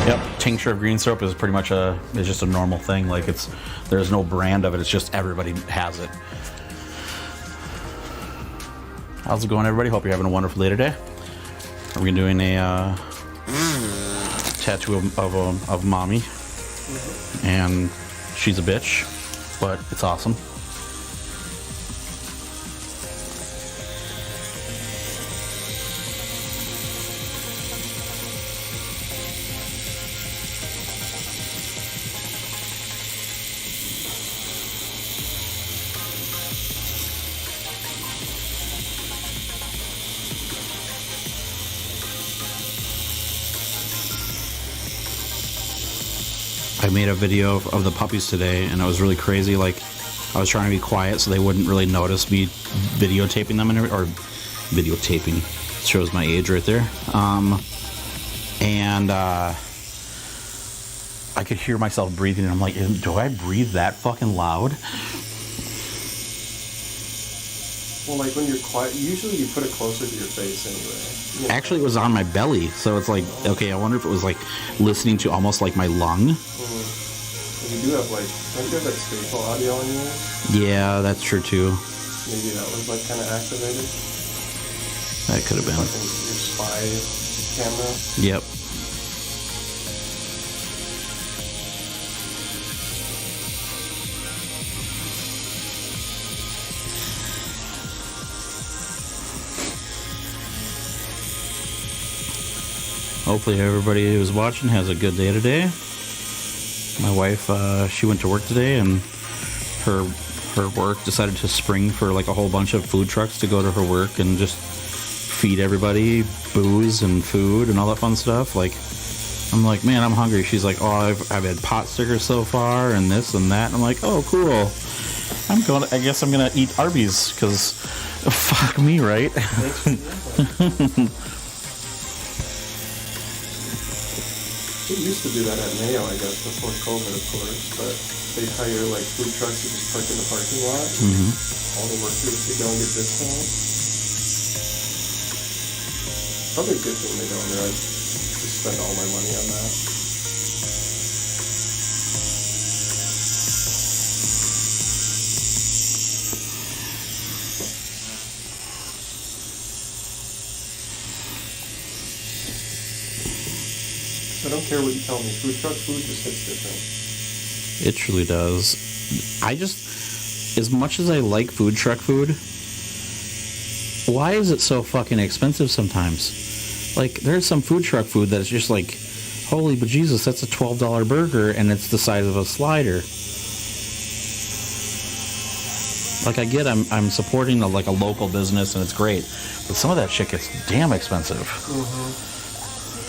Yep, tincture of green syrup is pretty much it's just a normal thing. Like there's no brand of it. It's just everybody has it. How's it going, everybody? Hope you're having a wonderful day today. We're doing a tattoo of mommy, and she's a bitch, but it's awesome. I made a video of the puppies today, and it was really crazy. Like, I was trying to be quiet so they wouldn't really notice me videotaping them, or videotaping. Shows my age right there. And I could hear myself breathing, and I'm like, do I breathe that fucking loud? Well, like when you're quiet, usually you put it closer to your face anyway. You know, actually, it was on my belly, so it's like, okay, I wonder if it was like listening to almost like my lung. You do have like, don't you have like spatial audio on yours? Yeah, that's true too. Maybe that was like kind of activated. That could have been. Like your spy camera. Yep. Hopefully everybody who's watching has a good day today. My wife, she went to work today, and her work decided to spring for like a whole bunch of food trucks to go to her work and just feed everybody booze and food and all that fun stuff. Like, I'm like, man, I'm hungry. She's like, oh, I've had pot stickers so far and this and that. And I'm like, oh, cool. I guess I'm gonna eat Arby's because fuck me, right? They used to do that at Mayo, I guess, before COVID, of course, but they'd hire like food trucks to just park in the parking lot. All the workers could go and get discounts. Probably a good thing they don't there. I'd just spend all my money on that. I don't care what you tell me. Food truck food just hits different. It truly does. As much as I like food truck food, why is it so fucking expensive sometimes? Like, there's some food truck food that's just like, holy bejesus, that's a $12 burger, and it's the size of a slider. Like, I get I'm supporting a local business, and it's great, but some of that shit gets damn expensive.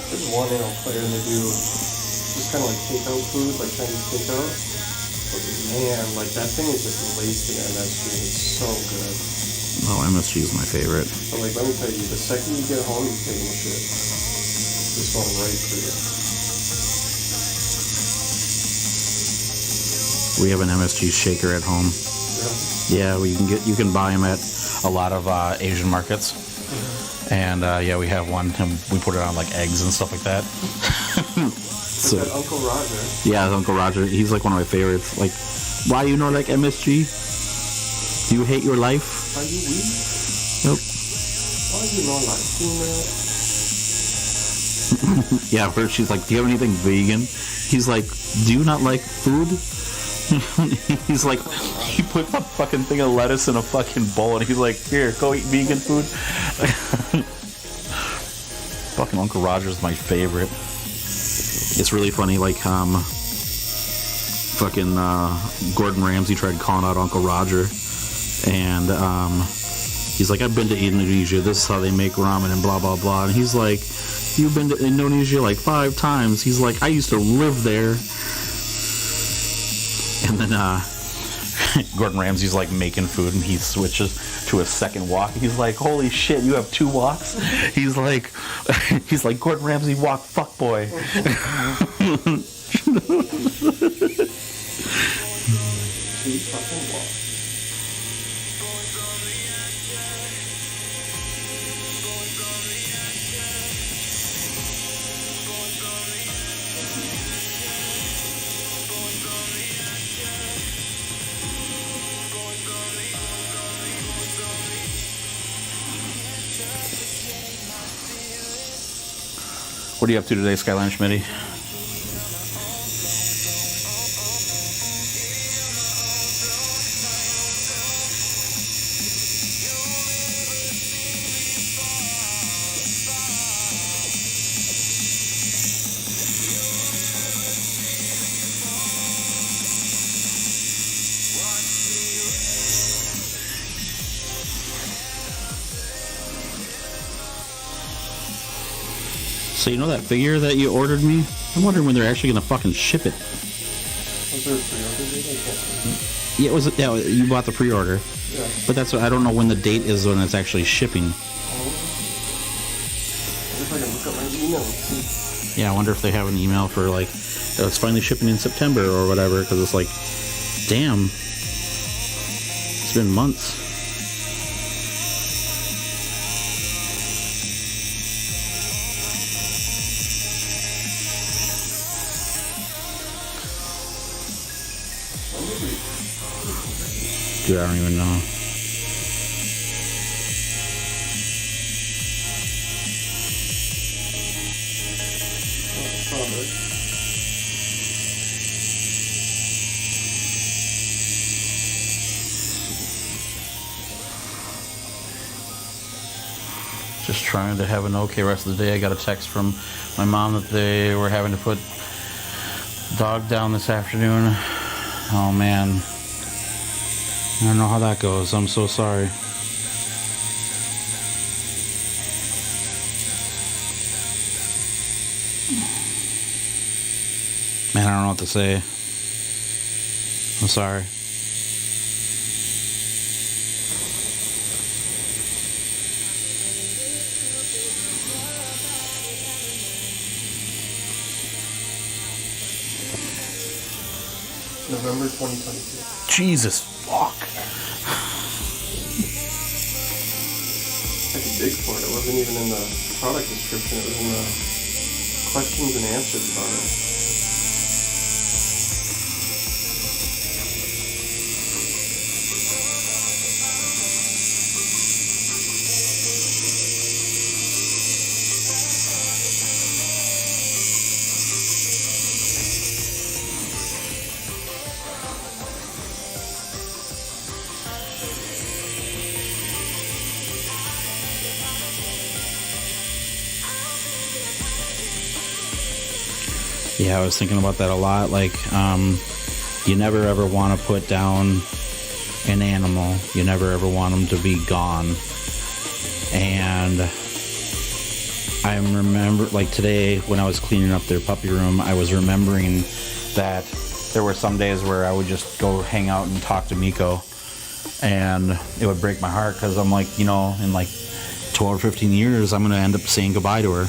There's one player, and they do just kind of like takeout food, like Chinese takeout. But man, like that thing is just laced in MSG. It's so good. Oh, MSG is my favorite. But like, let me tell you, the second you get home, you're taking a shit. This one right through. We have an MSG shaker at home. Yeah. Yeah, you can buy them at a lot of Asian markets. And yeah, we have one, and we put it on like eggs and stuff like that. So that Uncle Roger. Yeah, Uncle Roger. He's like one of my favorites. Like, why you not like MSG? Do you hate your life? Are you weak? Nope. Why you not like peanut? Yeah, first she's like, do you have anything vegan? He's like, do you not like food? He's like, he puts a fucking thing of lettuce in a fucking bowl, and he's like, here, go eat vegan food. Fucking Uncle Roger's my favorite. It's really funny, like, fucking Gordon Ramsay tried calling out Uncle Roger, and he's like, I've been to Indonesia, this is how they make ramen and blah blah blah, and he's like, you've been to Indonesia like 5 times. He's like, I used to live there. And then Gordon Ramsay's like making food, and he switches to a second walk. He's like, holy shit, you have 2 walks? He's like Gordon Ramsay walk fuck boy. What are you up to today, Skyline Schmitty? So you know that figure that you ordered me? I'm wondering when they're actually gonna fucking ship it. Was there a pre-order date? I can't remember. Yeah, it was. Yeah, you bought the pre-order. Yeah. But that's what I don't know when the date is when it's actually shipping. I wonder if I can look up my email and see. Yeah, I wonder if they have an email for like, oh, it's finally shipping in September or whatever. Because it's like, damn, it's been months. Dude, I don't even know. Just trying to have an okay rest of the day. I got a text from my mom that they were having to put the dog down this afternoon. Oh man. I don't know how that goes. I'm so sorry. Man, I don't know what to say. I'm sorry. November 2022. Jesus fuck. I could dig for it. It wasn't even in the product description. It was in the questions and answers about it. Yeah, I was thinking about that a lot. Like, you never ever want to put down an animal. You never ever want them to be gone. And I remember, like today, when I was cleaning up their puppy room, I was remembering that there were some days where I would just go hang out and talk to Miko, and it would break my heart because I'm like, you know, in like 12 or 15 years, I'm going to end up saying goodbye to her.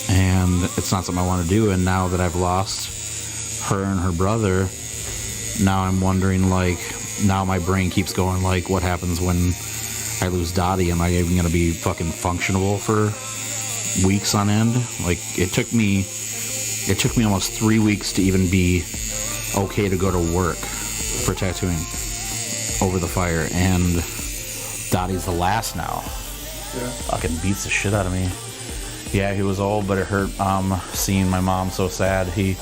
And it's not something I want to do. And now that I've lost her and her brother, now I'm wondering, like, now my brain keeps going, like, what happens when I lose Dottie? Am I even going to be fucking functionable for weeks on end? Like, it took me almost 3 weeks to even be okay to go to work for tattooing over the fire. And Dottie's the last now. Yeah. Fucking beats the shit out of me. Yeah, he was old, but it hurt seeing my mom so sad. He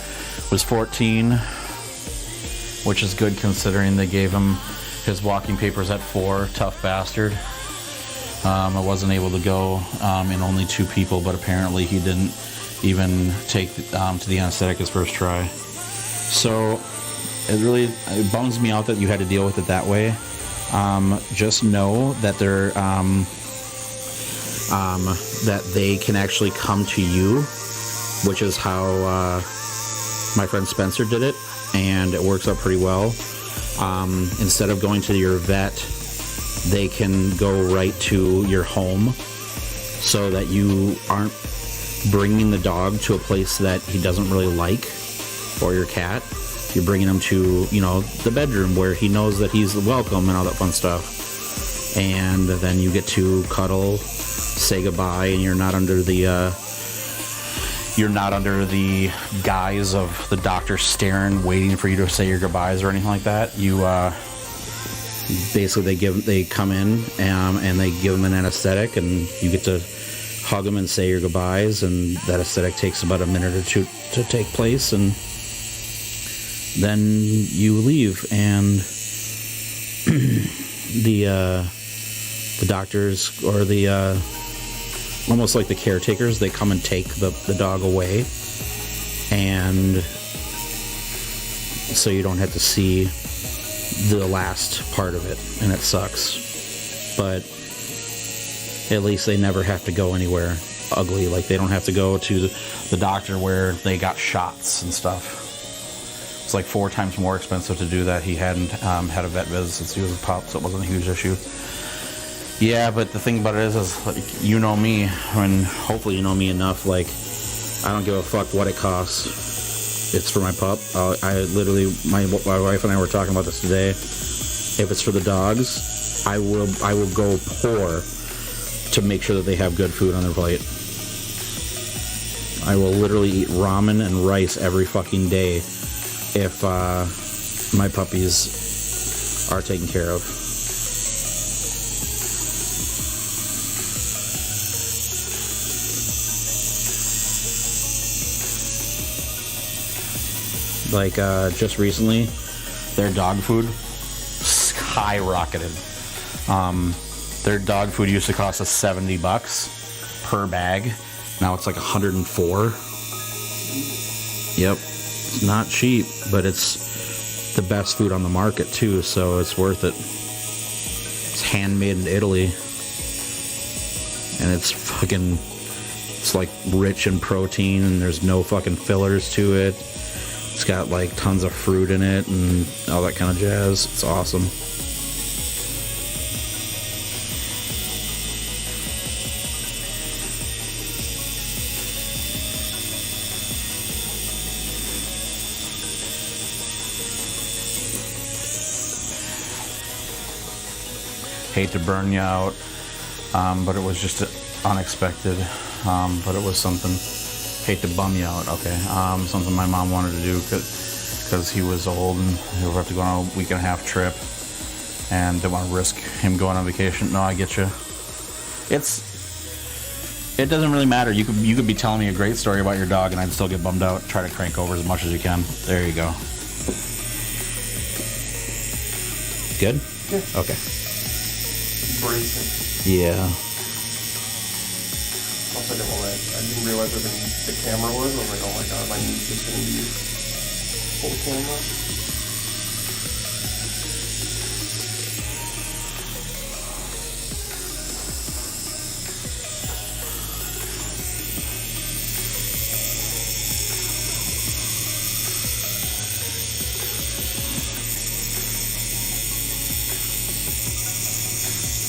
was 14, which is good considering they gave him his walking papers at 4. Tough bastard. I wasn't able to go in only 2 people, but apparently he didn't even take to the anesthetic his first try. So it bums me out that you had to deal with it that way. Just know that they're that they can actually come to you, which is how my friend Spencer did it, and it works out pretty well. Instead of going to your vet, they can go right to your home, so that you aren't bringing the dog to a place that he doesn't really like, or your cat. You're bringing him to, you know, the bedroom where he knows that he's welcome and all that fun stuff. And then you get to cuddle, say goodbye, and you're not under the guise of the doctor staring, waiting for you to say your goodbyes or anything like that. You basically they come in and they give them an anesthetic, and you get to hug them and say your goodbyes, and that aesthetic takes about a minute or two to take place, and then you leave, and the doctors or the almost like the caretakers, they come and take the dog away, and so you don't have to see the last part of it, and it sucks, but at least they never have to go anywhere ugly. Like, they don't have to go to the doctor where they got shots and stuff. It's like 4 times more expensive to do that. He hadn't had a vet visit since he was a pup, so it wasn't a huge issue. Yeah, but the thing about it is like, you know me, and hopefully you know me enough, like, I don't give a fuck what it costs. It's for my pup. I literally, my wife and I were talking about this today. If it's for the dogs, I will go poor to make sure that they have good food on their plate. I will literally eat ramen and rice every fucking day if my puppies are taken care of. Like, just recently, their dog food skyrocketed. Their dog food used to cost us $70 per bag. Now it's like $104. Yep. It's not cheap, but it's the best food on the market too, so it's worth it. It's handmade in Italy. And it's like rich in protein, and there's no fucking fillers to it. It's got like tons of fruit in it and all that kind of jazz. It's awesome. Hate to burn you out, but it was just unexpected, but it was something. Hate to bum you out, okay. Something my mom wanted to do because he was old and he would have to go on a week and a half trip and didn't want to risk him going on vacation. No, I get you. It doesn't really matter. You could be telling me a great story about your dog and I'd still get bummed out. Try to crank over as much as you can. There you go. Good? Yeah. Okay. Bracing. Yeah. Also, I didn't realize where the camera was. I was like, oh my god, my knee's just going to be full camera.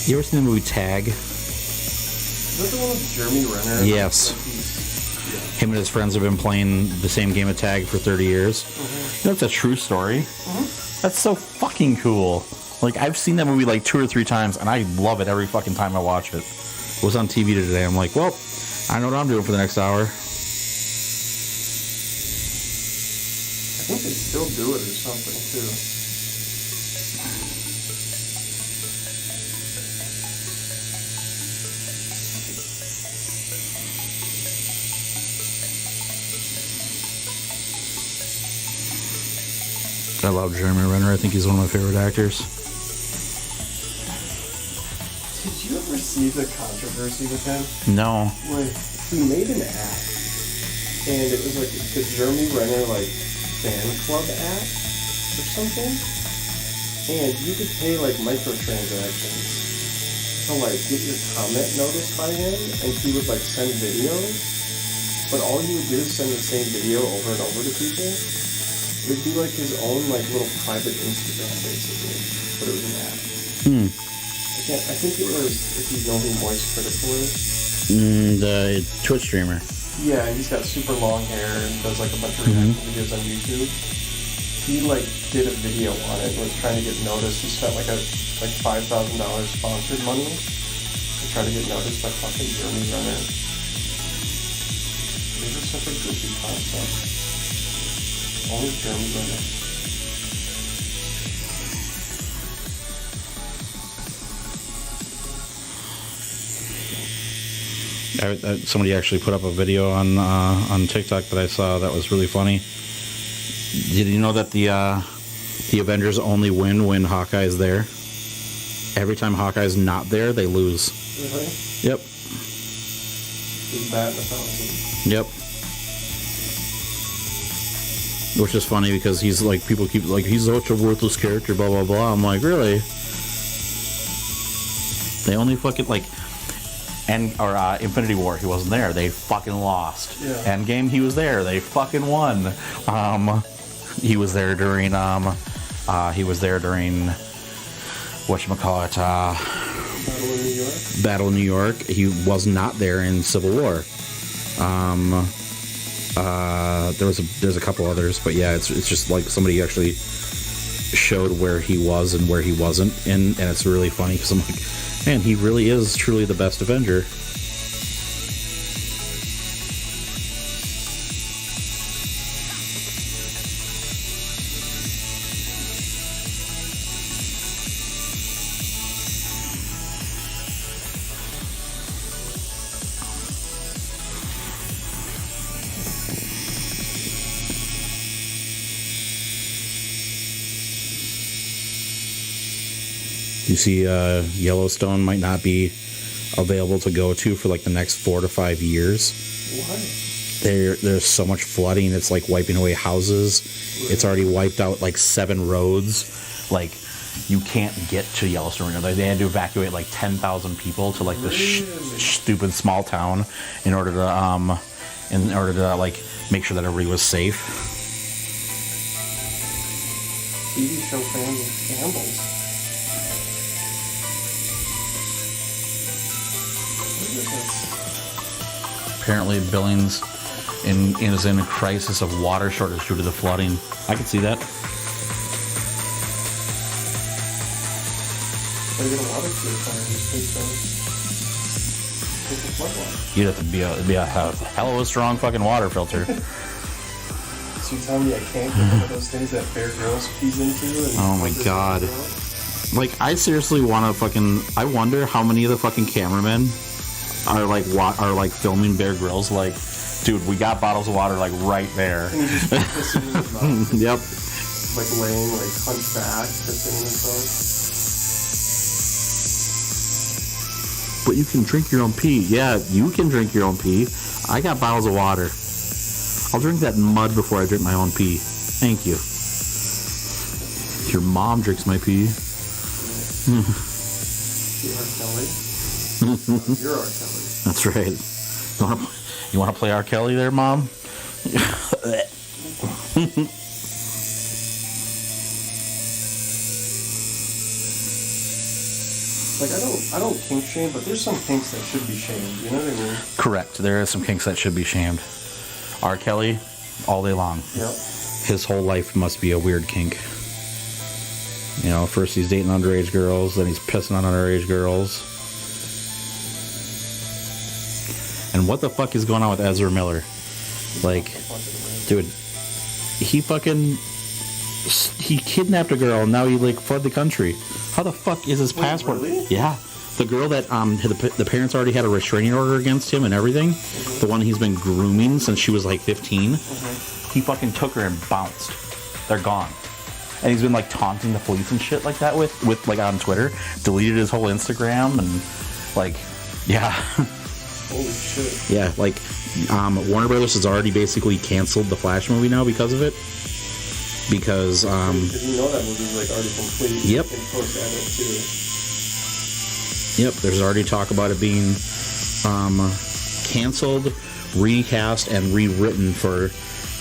You ever seen the movie Tag? Is that the one with Jeremy Renner? Yes. Him and his friends have been playing the same game of tag for 30 years. Mm-hmm. You know, it's a true story. Mm-hmm. That's so fucking cool. Like, I've seen that movie like 2 or 3 times, and I love it every fucking time I watch it. It was on TV today. I'm like, well, I know what I'm doing for the next hour. I think they still do it or something, too. I love Jeremy Renner. I think he's one of my favorite actors. Did you ever see the controversy with him? No. Like, he made an app, and it was like the Jeremy Renner like fan club app or something, and you could pay like microtransactions to like get your comment noticed by him, and he would like send videos, but all he would do is send the same video over and over to people. It would be like his own like little private Instagram basically, but it was an app. I think it was, if you know who Moist Critical is. The Twitch streamer. Yeah, he's got super long hair and does like a bunch of reaction videos on YouTube. He like did a video on it and was trying to get noticed. He spent like $5,000 sponsored money to try to get noticed by fucking Jeremy Renner. These are such a goofy concept. Only Jeremy Renner. Somebody actually put up a video on TikTok that I saw that was really funny. Did you know that the Avengers only win when Hawkeye's there? Every time Hawkeye's not there, they lose. Really? Yep. He's batting 1,000. Yep. Which is funny because he's like, people keep like, he's such a worthless character, blah blah blah. I'm like, really? They only fucking like, Infinity War, he wasn't there. They fucking lost. Yeah. Endgame, he was there. They fucking won. He was there during whatchamacallit, Battle of New York. He was not there in Civil War. There's a couple others, but yeah, it's just like somebody actually showed where he was and where he wasn't, and it's really funny because I'm like, man, he really is truly the best Avenger. You see, Yellowstone might not be available to go to for like the next 4 to 5 years. Why? There's so much flooding. It's like wiping away houses. Really? It's already wiped out like 7 roads. Like, you can't get to Yellowstone. They had to evacuate like 10,000 people to like this stupid small town in order to like make sure that everybody was safe. TV show fans gambles. Apparently, Billings is in a crisis of water shortage due to the flooding. I can see that. You'd have to be a hell of a strong fucking water filter. So you telling me I can't get one of those things that Bear Grylls pees into? Oh my god. Like, I seriously want to fucking... I wonder how many of the fucking cameramen are like filming Bear Grylls. Like, dude, we got bottles of water like right there. And he's just pissing in his mouth. Yep. Like laying, like hunched back, pissing in himself. But you can drink your own pee. Yeah, you can drink your own pee. I got bottles of water. I'll drink that mud before I drink my own pee. Thank you. Your mom drinks my pee. You're R. Kelly. That's right. You want to play R. Kelly there, Mom? Like, I don't kink shame, but there's some kinks that should be shamed. You know what I mean? Correct. There are some kinks that should be shamed. R. Kelly, all day long. Yep. His whole life must be a weird kink. You know, first he's dating underage girls, then he's pissing on underage girls. And what the fuck is going on with Ezra Miller? Like, dude, he kidnapped a girl and now he like fled the country. How the fuck is his passport? Really? Yeah. The girl that the parents already had a restraining order against him and everything. Mm-hmm. The one he's been grooming since she was like 15. Mm-hmm. He fucking took her and bounced. They're gone. And he's been like taunting the police and shit like that with like on Twitter. Deleted his whole Instagram and like, yeah. Holy shit. Yeah, like Warner Brothers has already basically canceled the Flash movie now because of it. Because because you know that movie's like already complete. Yep. In post-edit too. Yep, there's already talk about it being canceled, recast, and rewritten for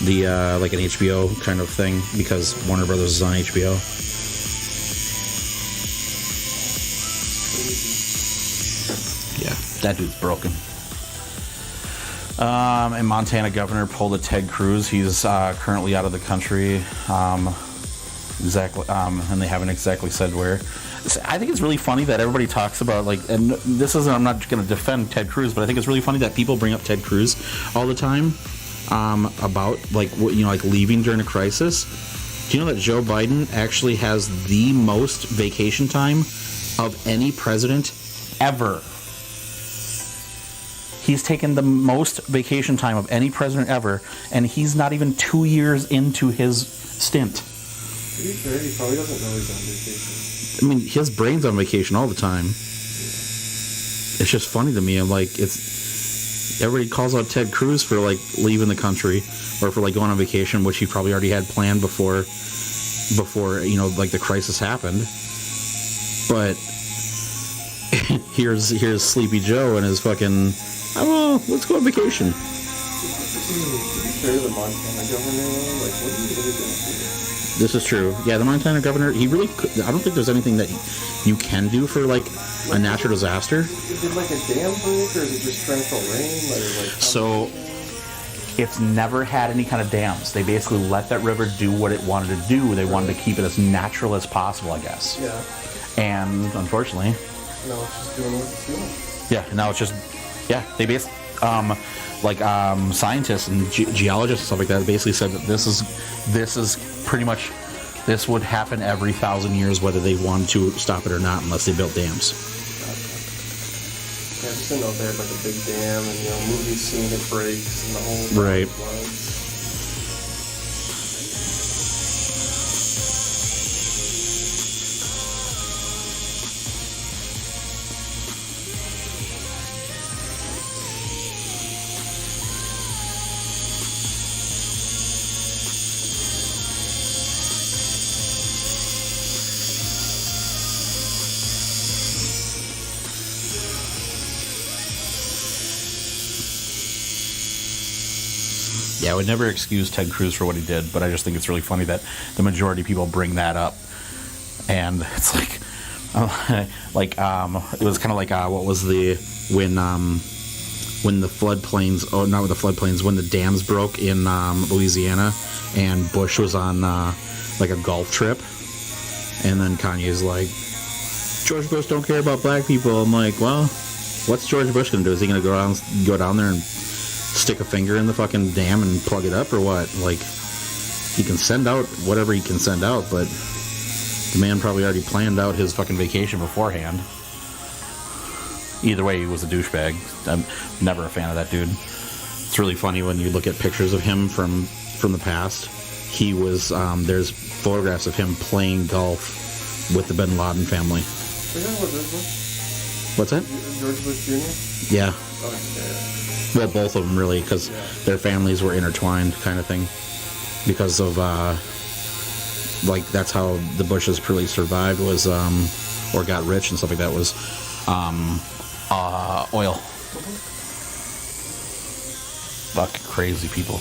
the like an HBO kind of thing because Warner Brothers is on HBO. Yeah, that dude's broken. And Montana governor pulled a Ted Cruz. He's currently out of the country. Exactly, and they haven't exactly said where. I think it's really funny that everybody talks about like, and this isn't. I'm not going to defend Ted Cruz, but I think it's really funny that people bring up Ted Cruz all the time about like like leaving during a crisis. Do you know that Joe Biden actually has the most vacation time of any president ever? He's taken the most vacation time of any president ever, and he's not even 2 years into his stint. To be fair, he probably doesn't know he's on vacation. I mean, his brain's on vacation all the time. It's just funny to me. I'm like, everybody calls out Ted Cruz for like leaving the country or for like going on vacation, which he probably already had planned before like the crisis happened. But here's Sleepy Joe and his fucking, oh, let's go on vacation. To be fair to the Montana governor, like, what are you really going to do? This is true. Yeah, the Montana governor, he really could, I don't think there's anything that you can do for like a natural disaster. Is it like a dam break, or is it just torrential rain? So it's never had any kind of dams. They basically let that river do what it wanted to do. They wanted to keep it as natural as possible, I guess. Yeah. And unfortunately, No, it's just doing what it's doing. yeah, now it's just, yeah, they basically, scientists and geologists and stuff like that basically said that this is pretty much, this would happen every 1,000 years whether they wanted to stop it or not, unless they built dams. Yeah, just didn't know they had like a big dam and, movie scene, it breaks and the whole Right. floods. Yeah, I would never excuse Ted Cruz for what he did, but I just think it's really funny that the majority of people bring that up. And it's like, it was kind of like, what was when the floodplains, oh, not with the floodplains, when the dams broke in Louisiana, and Bush was on like a golf trip, and then Kanye's like, George Bush don't care about black people. I'm like, well, what's George Bush gonna do? Is he gonna go down there and stick a finger in the fucking dam and plug it up, or what? Like, he can send out whatever he can send out, but the man probably already planned out his fucking vacation beforehand. Either way, he was a douchebag. I'm never a fan of that dude. It's really funny when you look at pictures of him from the past. He was, there's photographs of him playing golf with the Bin Laden family. Is that what George Bush? What's that? George Bush Jr.? Yeah. Oh, yeah. Well, both of them really, because their families were intertwined, kind of thing. Because of, that's how the Bushes really survived, was, or got rich and stuff like that, was, oil. Fucking crazy people.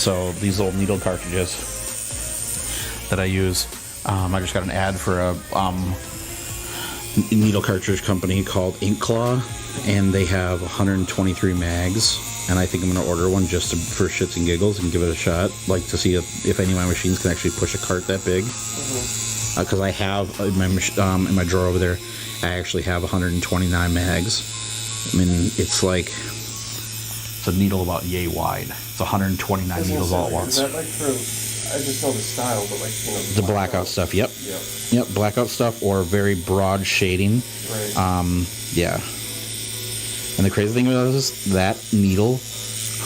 So these old needle cartridges that I use, I just got an ad for a needle cartridge company called Ink Claw, and they have 123 mags, and I think I'm going to order one just for shits and giggles and give it a shot, like to see if any of my machines can actually push a cart that big. Because I have in my drawer over there, I actually have 129 mags. I mean, it's like, it's a needle about yay wide. It's 129 needles all at once. Is that like for, I just know the style, but like, the blackout stuff, yep. Yep, blackout stuff or very broad shading. Right. Yeah. And the crazy thing about this is that needle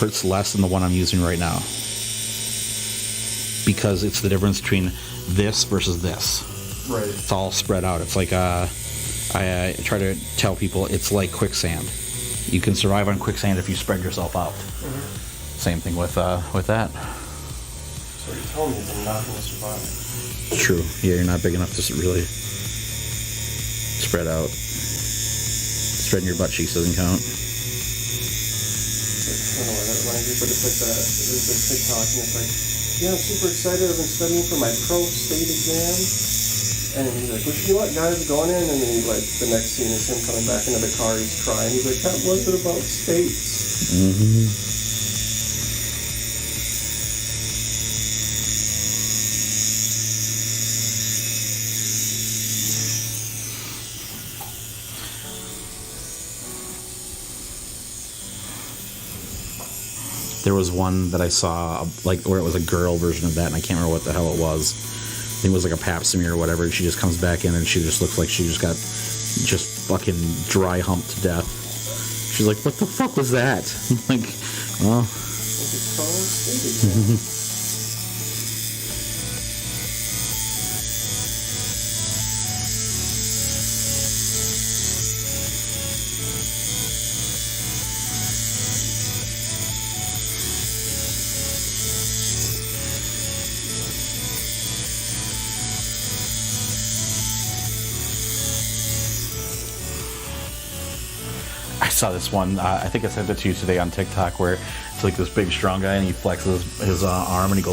hurts less than the one I'm using right now. Because it's the difference between this versus this. Right. It's all spread out. It's like, I try to tell people it's like quicksand. You can survive on quicksand if you spread yourself out. Mm-hmm. Same thing with that. So you're telling me I'm not going to survive. True. Yeah, you're not big enough to really spread out. Spreading your butt cheeks doesn't count. I don't know why that reminds me, but it's like that. There's a TikTok, and it's like, yeah, I'm super excited. I've been studying for my pro state exam. And he's like, well, you know what, guys, going in. And then he, like, the next scene is him coming back into the car. He's crying. He's like, that wasn't about states. Mm-hmm. There was one that I saw, like, where it was a girl version of that, and I can't remember what the hell it was. I think it was like a pap smear or whatever. She just comes back in, and she just looks like she just got just fucking dry humped to death. She's like, what the fuck was that? I'm like, well... I saw this one, I think I sent it to you today on TikTok, where it's like this big strong guy and he flexes his arm and he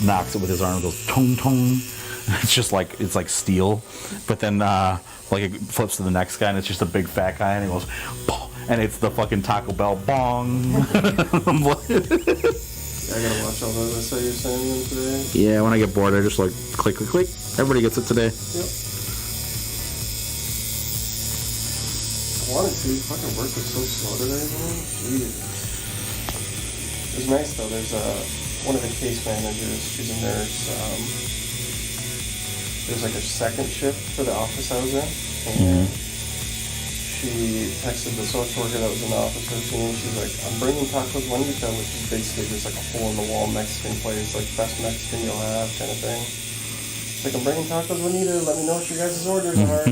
knocks it with his arm and goes tong tong. It's just like, it's like steel. But then like it flips to the next guy and it's just a big fat guy and he goes, Pow! And it's the fucking Taco Bell bong. I gotta watch all those I saw you sending them today. Yeah, when I get bored I just like click, click, click. Everybody gets it today. Yep. I wanted to. Fucking work was so slow today, man. Jesus. It was nice though. There's one of the case managers. She's a nurse. There's like a second shift for the office I was in, and she texted the social worker that was in the office with me. She's like, "I'm bringing tacos Juanita," which is basically just like a hole-in-the-wall Mexican place, like best Mexican you'll have kind of thing. She's like, "I'm bringing tacos Juanita. Let me know what your guys' orders are."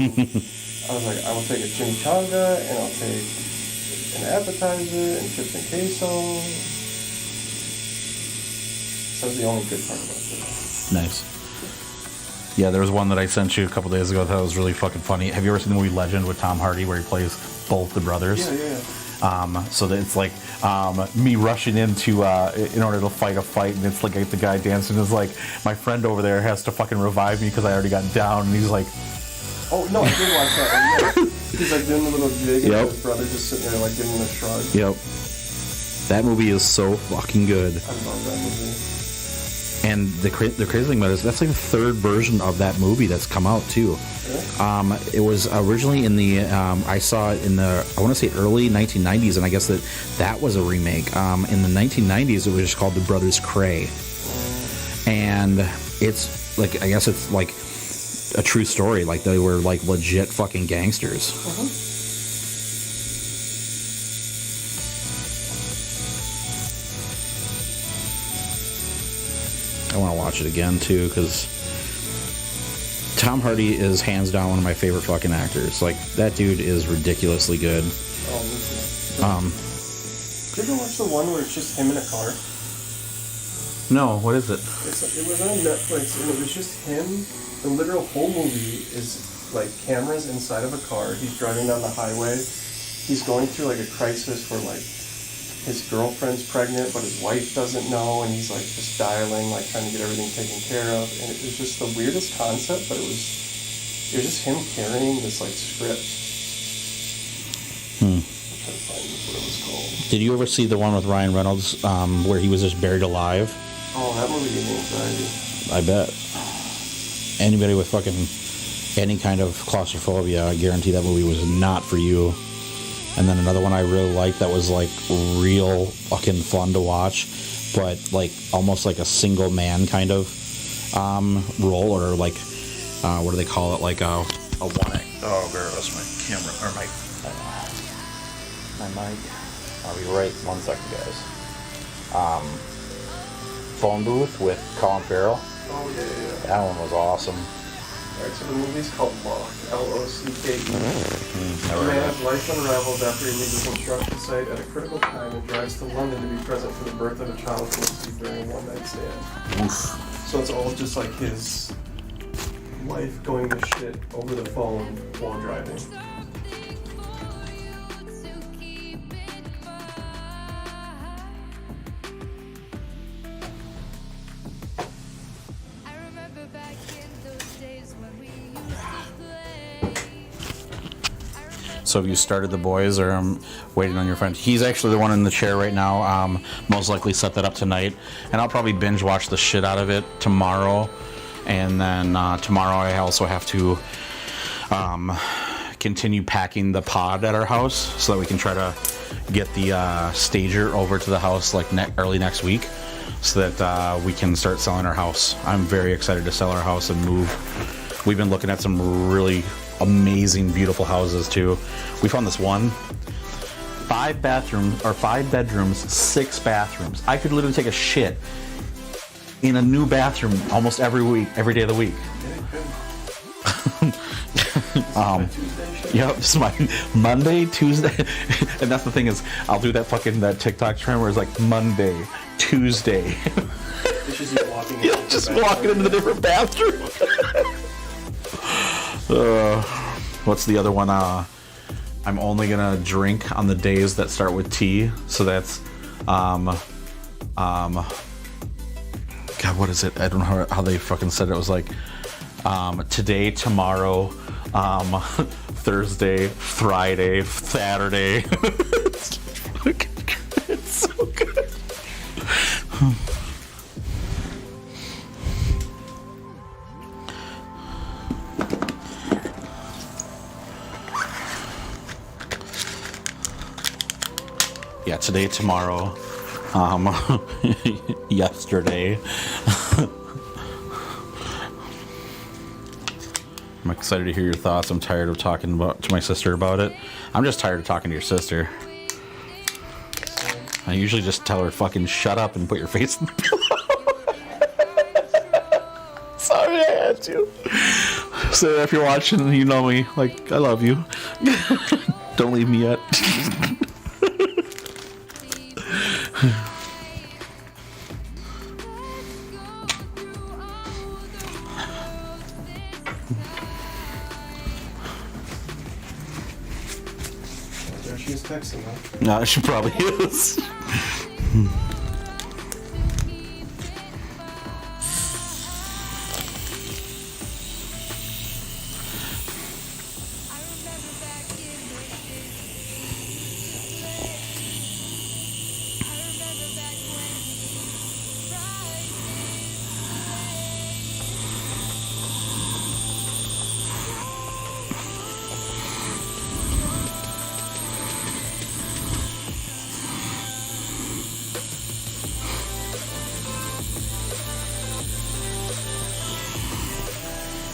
I was like, I will take a chimichanga, and I'll take an appetizer, and chips and queso. So that's the only good part about it. Nice. Yeah, there was one that I sent you a couple days ago that was really fucking funny. Have you ever seen the movie Legend with Tom Hardy where he plays both the brothers? Yeah. So that it's like me rushing into in order to fight a fight, and it's like the guy dancing is like, my friend over there has to fucking revive me because I already got down, and he's like... Oh, no, I did watch that one, yeah. He's like doing the little jig, and his brother just sitting there like giving him a shrug. Yep. That movie is so fucking good. I love that movie. And the crazy thing about it is that's like the third version of that movie that's come out too. Really? It was originally in the I saw it in the, I want to say early 1990s, and I guess that was a remake. In the 1990s, it was just called The Brothers Cray, and it's like, I guess it's like a true story. Like they were like legit fucking gangsters. I want to watch it again too, because Tom Hardy is hands down one of my favorite fucking actors. Like, that dude is ridiculously good. Oh, did you ever watch the one where it's just him in a car? No, what is it? It was on Netflix, and it was just him. The literal whole movie is like cameras inside of a car. He's driving down the highway. He's going through like a crisis where like his girlfriend's pregnant, but his wife doesn't know, and he's like just dialing, like trying to get everything taken care of. And it was just the weirdest concept, but it was just him carrying this like script. I'm trying to find what it was called. Did you ever see the one with Ryan Reynolds where he was just buried alive? Oh, that movie gave me anxiety. I bet. Anybody with fucking any kind of claustrophobia, I guarantee that movie was not for you. And then another one I really liked that was like real fucking fun to watch, but like almost like a single man kind of role, or like what do they call it? Like a one. Oh, there goes my camera or my mic. I'll be right 1 second, guys. Phone booth with Colin Farrell. Oh yeah. That one was awesome. Alright, so the movie's called Locke, L-O-C-K-E. A man's life unravels after he leaves his construction site at a critical time and drives to London to be present for the birth of a child conceived during a one-night stand. Oof. So it's all just like his life going to shit over the phone while driving. So have you started The Boys, or waiting on your friend? He's actually the one in the chair right now. Most likely set that up tonight, and I'll probably binge watch the shit out of it tomorrow. And then tomorrow I also have to continue packing the pod at our house so that we can try to get the stager over to the house like early next week, so that we can start selling our house. I'm very excited to sell our house and move. We've been looking at some really amazing, beautiful houses too. We found this one, 5 bedrooms, 6 bathrooms. I could literally take a shit in a new bathroom almost every day of the week. Yep, it's my Monday, Tuesday, and that's the thing is, I'll do that TikTok trend where it's like Monday, Tuesday. It's just you walking, just walking into the different bathroom. What's the other one? I'm only gonna drink on the days that start with T. So that's, God, what is it? I don't know how they fucking said it. It was like, today, tomorrow, Thursday, Friday, Saturday. It's so good. Yeah, today, tomorrow, yesterday. I'm excited to hear your thoughts. I'm tired of talking to my sister about it. I'm just tired of talking to your sister. I usually just tell her fucking shut up and put your face in the pillow. Sorry I had to. So if you're watching, you know me. Like, I love you. Don't leave me yet. There she is texting, huh? No, she probably is.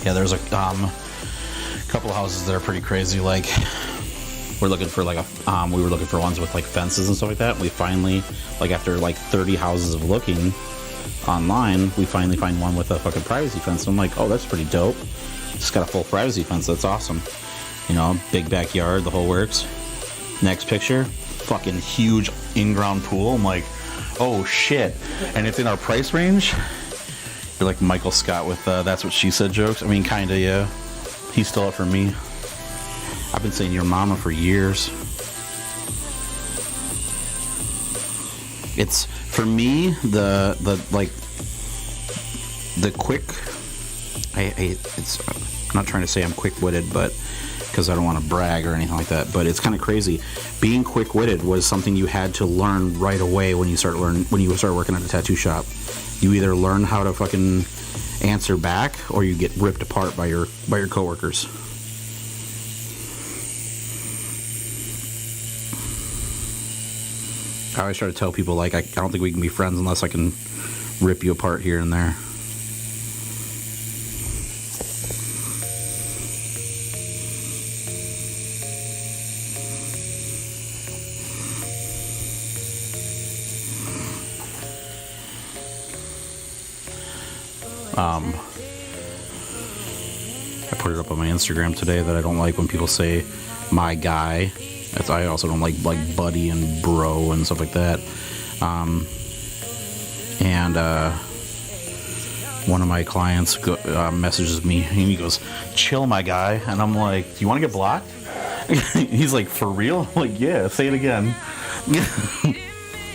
Yeah, there's a couple of houses that are pretty crazy. Like, we're looking for like we were looking for ones with like fences and stuff like that. We finally, like after like 30 houses of looking online, we finally find one with a fucking privacy fence. I'm like, oh, that's pretty dope. It's got a full privacy fence. That's awesome. You know, big backyard, the whole works. Next picture, fucking huge in-ground pool. I'm like, oh shit. And it's in our price range. You're like Michael Scott with That's What She Said jokes. I mean, kinda, yeah. He stole it from me. I've been saying your mama for years. It's, for me, the quick, I'm not trying to say I'm quick-witted, but, because I don't want to brag or anything like that, but it's kind of crazy. Being quick-witted was something you had to learn right away when you start working at a tattoo shop. You either learn how to fucking answer back, or you get ripped apart by your coworkers. I always try to tell people, like, I don't think we can be friends unless I can rip you apart here and there. I put it up on my Instagram today that I don't like when people say my guy. I also don't like buddy and bro and stuff like that. One of my clients messages me and he goes, chill my guy, and I'm like, do you want to get blocked? He's like, for real? I'm like, yeah, say it again. Yeah,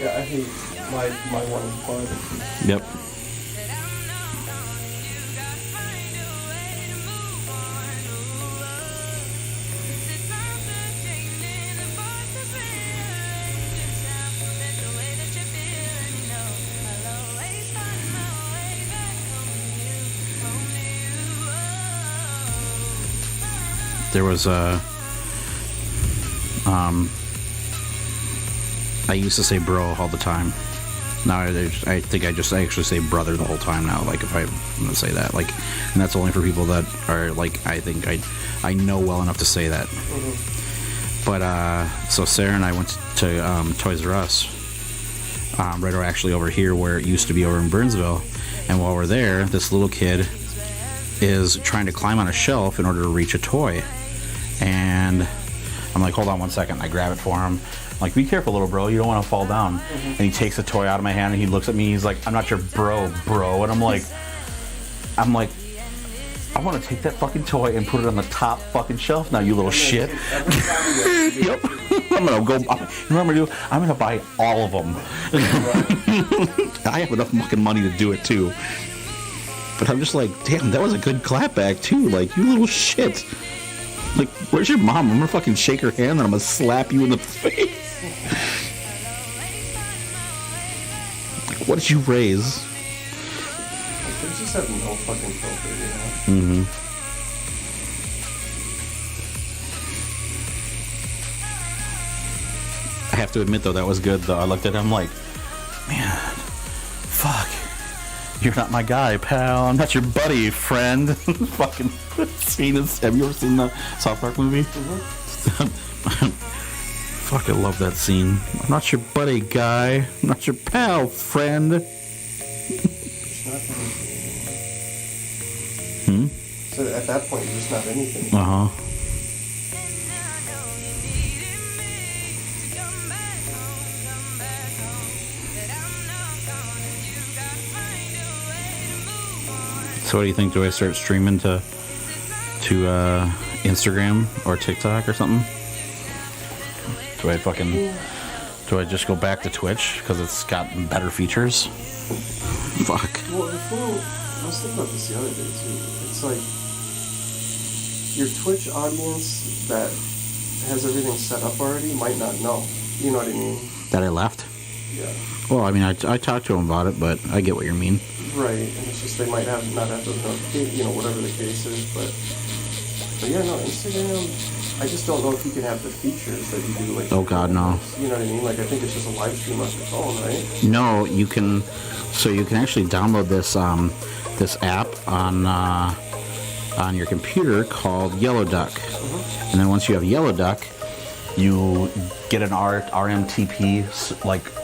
I hate my one bud. Yep. There was I used to say bro all the time. Now I think I actually say brother the whole time now. Like if I'm gonna say that, like, and that's only for people that are like, I think I know well enough to say that. But so Sarah and I went to Toys R Us, right actually over here where it used to be over in Burnsville. And while we're there, this little kid is trying to climb on a shelf in order to reach a toy. And I'm like, hold on one second. I grab it for him. I'm like, be careful, little bro. You don't want to fall down. And he takes the toy out of my hand and he looks at me. He's like, I'm not your bro. And I'm like, I want to take that fucking toy and put it on the top fucking shelf now, you little shit. Yep. I'm going to go, you know what I'm going to do? I'm going to buy all of them. I have enough fucking money to do it too. But I'm just like, damn, that was a good clapback too. Like, you little shit. Like, where's your mom? I'm going to fucking shake her hand and I'm going to slap you in the face. What did you raise? They just have no fucking filter, you know? I have to admit, though, that was good, though. I looked at him like, man, fuck. You're not my guy, pal. I'm not your buddy, friend. Fucking seen this. Have you ever seen the South Park movie? Fuck, I love that scene. I'm not your buddy, guy. I'm not your pal, friend. So at that point, you're just not anything. Uh-huh. So what do you think? Do I start streaming to Instagram or TikTok or something? Do I just go back to Twitch because it's got better features? Fuck. Well, the thing, I was thinking about this the other day too. It's like your Twitch audience that has everything set up already might not know. You know what I mean? That I left? Yeah. Well, I mean, I talked to them about it, but I get what you mean. Right, and it's just they might not have those notifications, you know, whatever the case is, but yeah, no, Instagram, I just don't know if you can have the features that you do, like... Oh, God, no. You know what I mean? Like, I think it's just a live stream on your phone, right? No, you can... So you can actually download this app on your computer called Yellow Duck. And then once you have Yellow Duck, you get an RMTP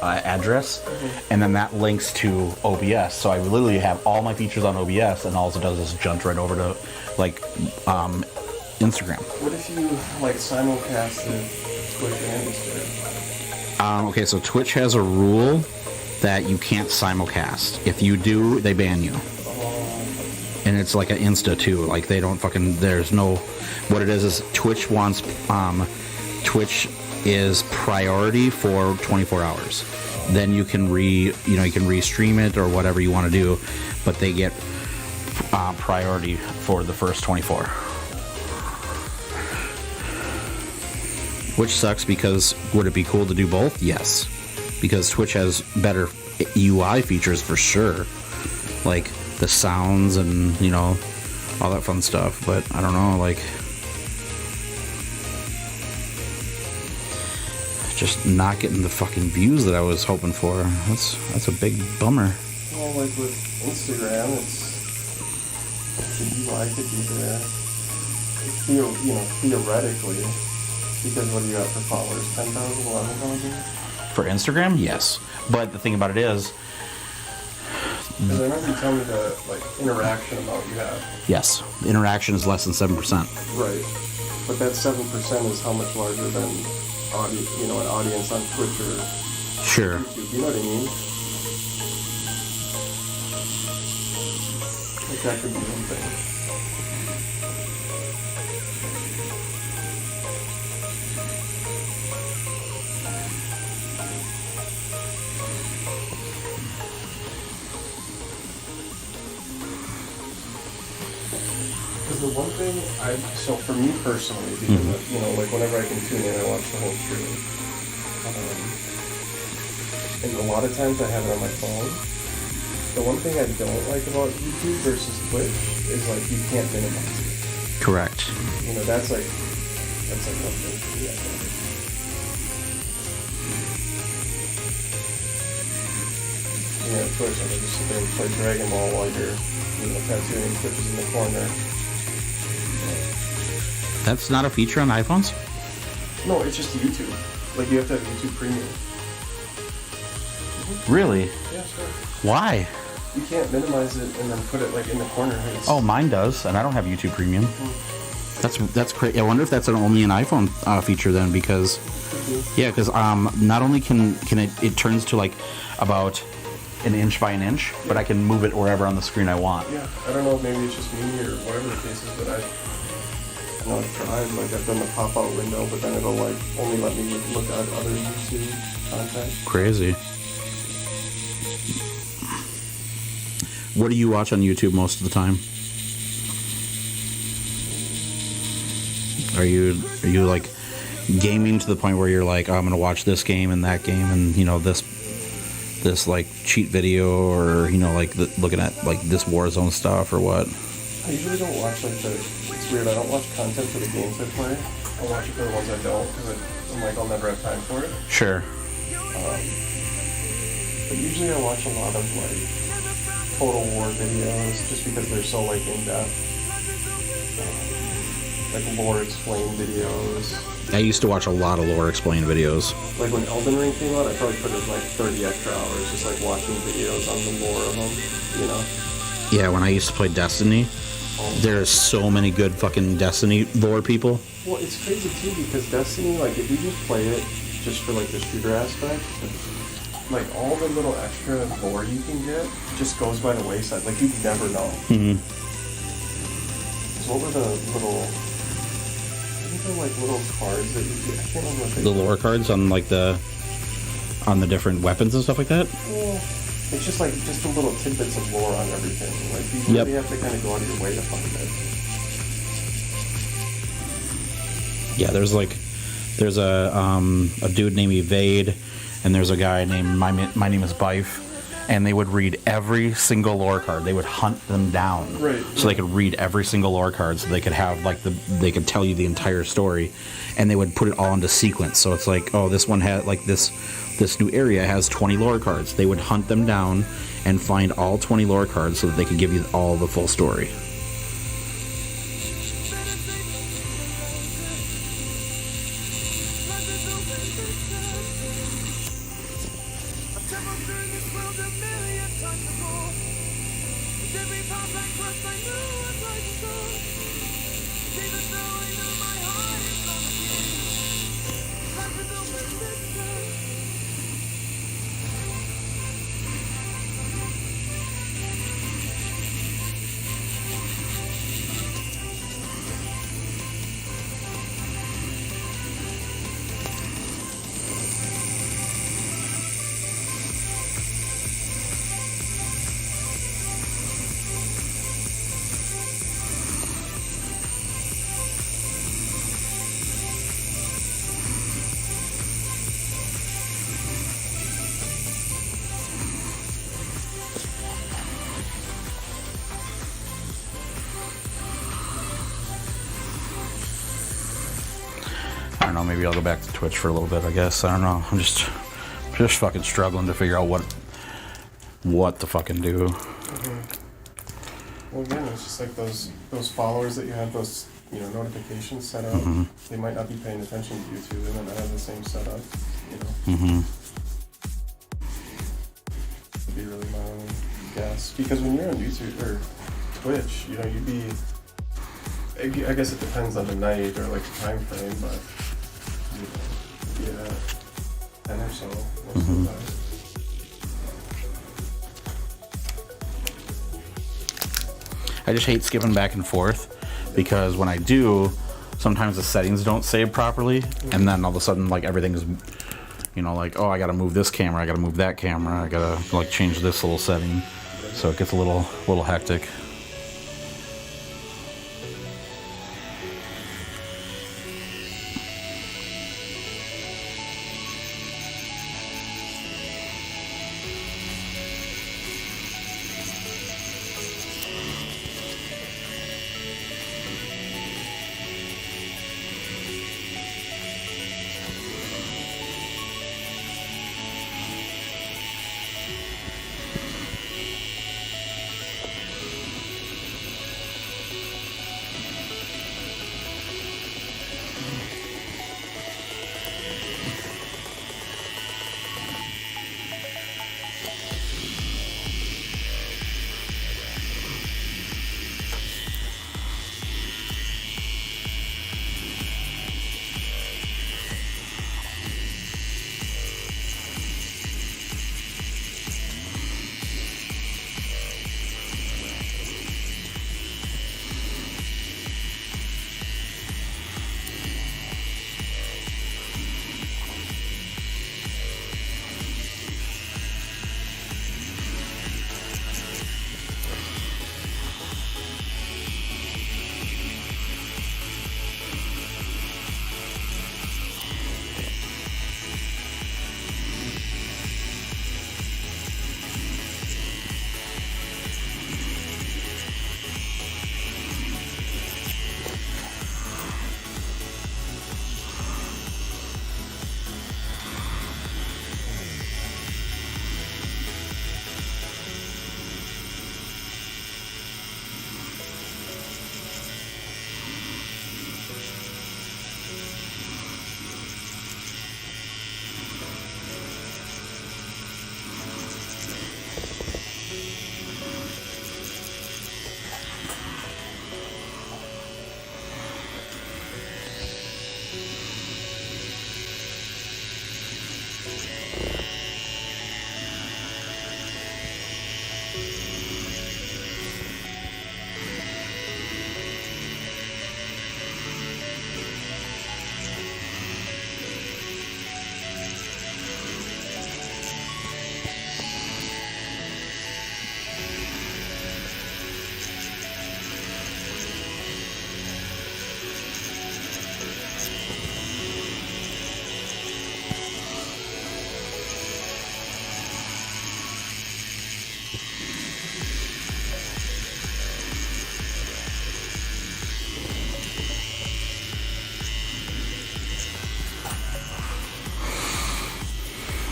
address, and then that links to OBS. So I literally have all my features on OBS, and all it does is jump right over to Instagram. What if you simulcasted Twitch and Instagram? Okay, so Twitch has a rule that you can't simulcast. If you do, they ban you. And it's like an Insta too. Like they don't fucking. There's no. What it is Twitch wants. Twitch is priority for 24 hours. Then you can restream it or whatever you want to do, but they get priority for the first 24. Which sucks because would it be cool to do both? Yes, because Twitch has better UI features for sure, like the sounds and all that fun stuff. But I don't know, like. Just not getting the fucking views that I was hoping for. That's a big bummer. Well, like with Instagram, the UI could be there. Theoretically, because what do you have for followers? 10,000, 11,000? For Instagram, yes. But the thing about it is, because I remember you telling me the interaction amount you have. Yes, the interaction is less than 7%. Right, but that 7% is how much larger than an audience on Twitch or sure. YouTube, you know what I mean? Like that could be one thing. Because the one thing so for me personally, because whenever I can tune in, I watch the whole stream. And a lot of times I have it on my phone. The one thing I don't like about YouTube versus Twitch is you can't minimize it. Correct. That's one thing for me, I think. Yeah, Twitch, I can just sit there and play Dragon Ball while you're, tattooing Twitches in the corner. That's not a feature on iPhones? No, it's just YouTube. Like, you have to have YouTube Premium. Really? Yeah, sure. Why? You can't minimize it and then put it, like, in the corner. Oh, mine does, and I don't have YouTube Premium. That's crazy. I wonder if that's only an iPhone feature then, because not only can it turns to like about an inch by an inch, but I can move it wherever on the screen I want. Yeah, I don't know if maybe it's just me or whatever the case is, but I know I've tried, like I've done the pop-out window, but then it'll like only let me look at other YouTube content. Crazy. What do you watch on YouTube most of the time? Are you like gaming to the point where you're like, oh, I'm gonna watch this game and that game and this like cheat video, or like looking at like this Warzone stuff or what? I usually don't watch like it's weird, I don't watch content for the games I play. I'll watch it for the ones I don't, because I'm like, I'll never have time for it. Sure. But usually I watch a lot of like Total War videos, just because they're so like in-depth. Like lore explain videos. I used to watch a lot of lore explain videos. Like when Elden Ring came out, I probably put in like 30 extra hours just like watching videos on the lore of them, Yeah, when I used to play Destiny, there's so many good fucking Destiny lore people. Well, it's crazy too, because Destiny, like if you just play it just for like the shooter aspect, like all the little extra lore you can get just goes by the wayside. Like you'd never know. So what were the little... like little cards that you get. I can't remember what they The lore cards on like the different weapons and stuff like that? Yeah. It's just like the little tidbits of lore on everything. Like you really have to kind of go out of your way to find it. Yeah, there's a dude named Evade, and there's a guy named My Name is Bife, and they would read every single lore card. They would hunt them down, so they could read every single lore card, so they could have like they could tell you the entire story, and they would put it all into sequence. So it's like, oh, this one had like this new area has 20 lore cards. They would hunt them down and find all 20 lore cards so that they could give you all the full story. I don't know, maybe I'll go back to Twitch for a little bit, I guess. I don't know. I'm just fucking struggling to figure out what to fucking do. Well, again, it's just like those followers that you have those notifications set up. They might not be paying attention to YouTube. They might not have the same setup. Would be really my only guess, because when you're on YouTube or Twitch, you'd be. I guess it depends on the night or like the time frame, but yeah, 10 or so most of the time. I just hate skipping back and forth, because when I do, sometimes the settings don't save properly, and then all of a sudden like everything's like, oh, I gotta move this camera, I gotta move that camera, I gotta like change this little setting, so it gets a little hectic.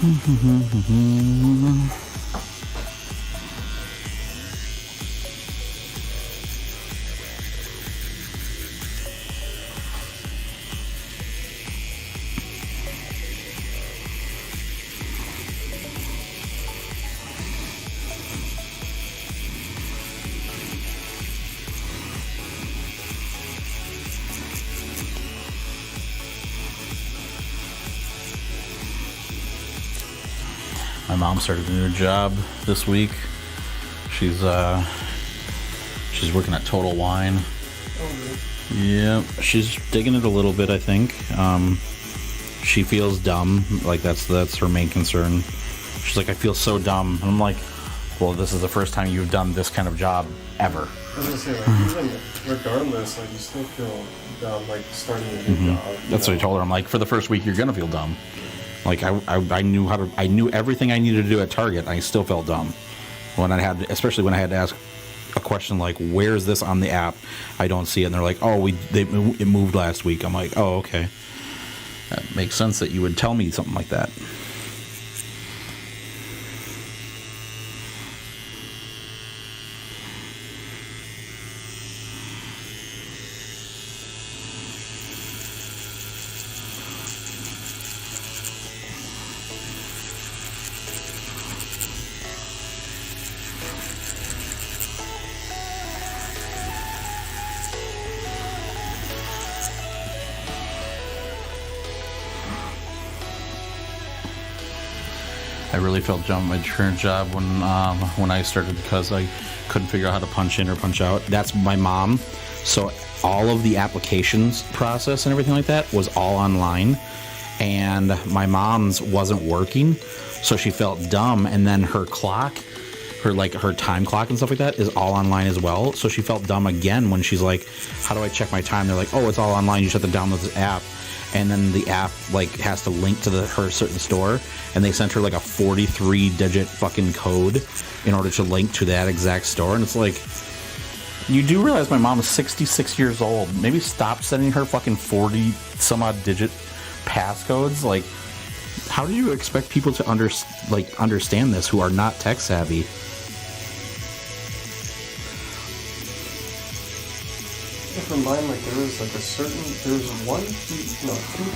My mom started a new job this week. She's working at Total Wine. Oh, Yeah, she's digging it a little bit, I think. She feels dumb. Like that's her main concern. She's like, I feel so dumb. And I'm like, well, this is the first time you've done this kind of job ever. I was gonna say, like, even regardless, like, you still feel dumb, like, starting a new job. That's what I told her. I'm like, for the first week, you're gonna feel dumb. Like I knew everything I needed to do at Target. I still felt dumb especially when I had to ask a question like, "Where is this on the app? I don't see it." And they're like, "Oh, it moved last week." I'm like, "Oh, okay. That makes sense that you would tell me something like that." I really felt dumb at my current job when I started because I couldn't figure out how to punch in or punch out. That's my mom. So all of the applications process and everything like that was all online. And my mom's wasn't working. So she felt dumb. And then her clock, her time clock and stuff like that is all online as well. So she felt dumb again when she's like, how do I check my time? They're like, oh, it's all online. You just have to download this app. And then the app has to link to her certain store, and they sent her like a 43-digit fucking code in order to link to that exact store. And it's like, you do realize my mom is 66 years old. Maybe stop sending her fucking 40 some odd digit passcodes. Like, how do you expect people to understand this who are not tech savvy? For mine, like, there was two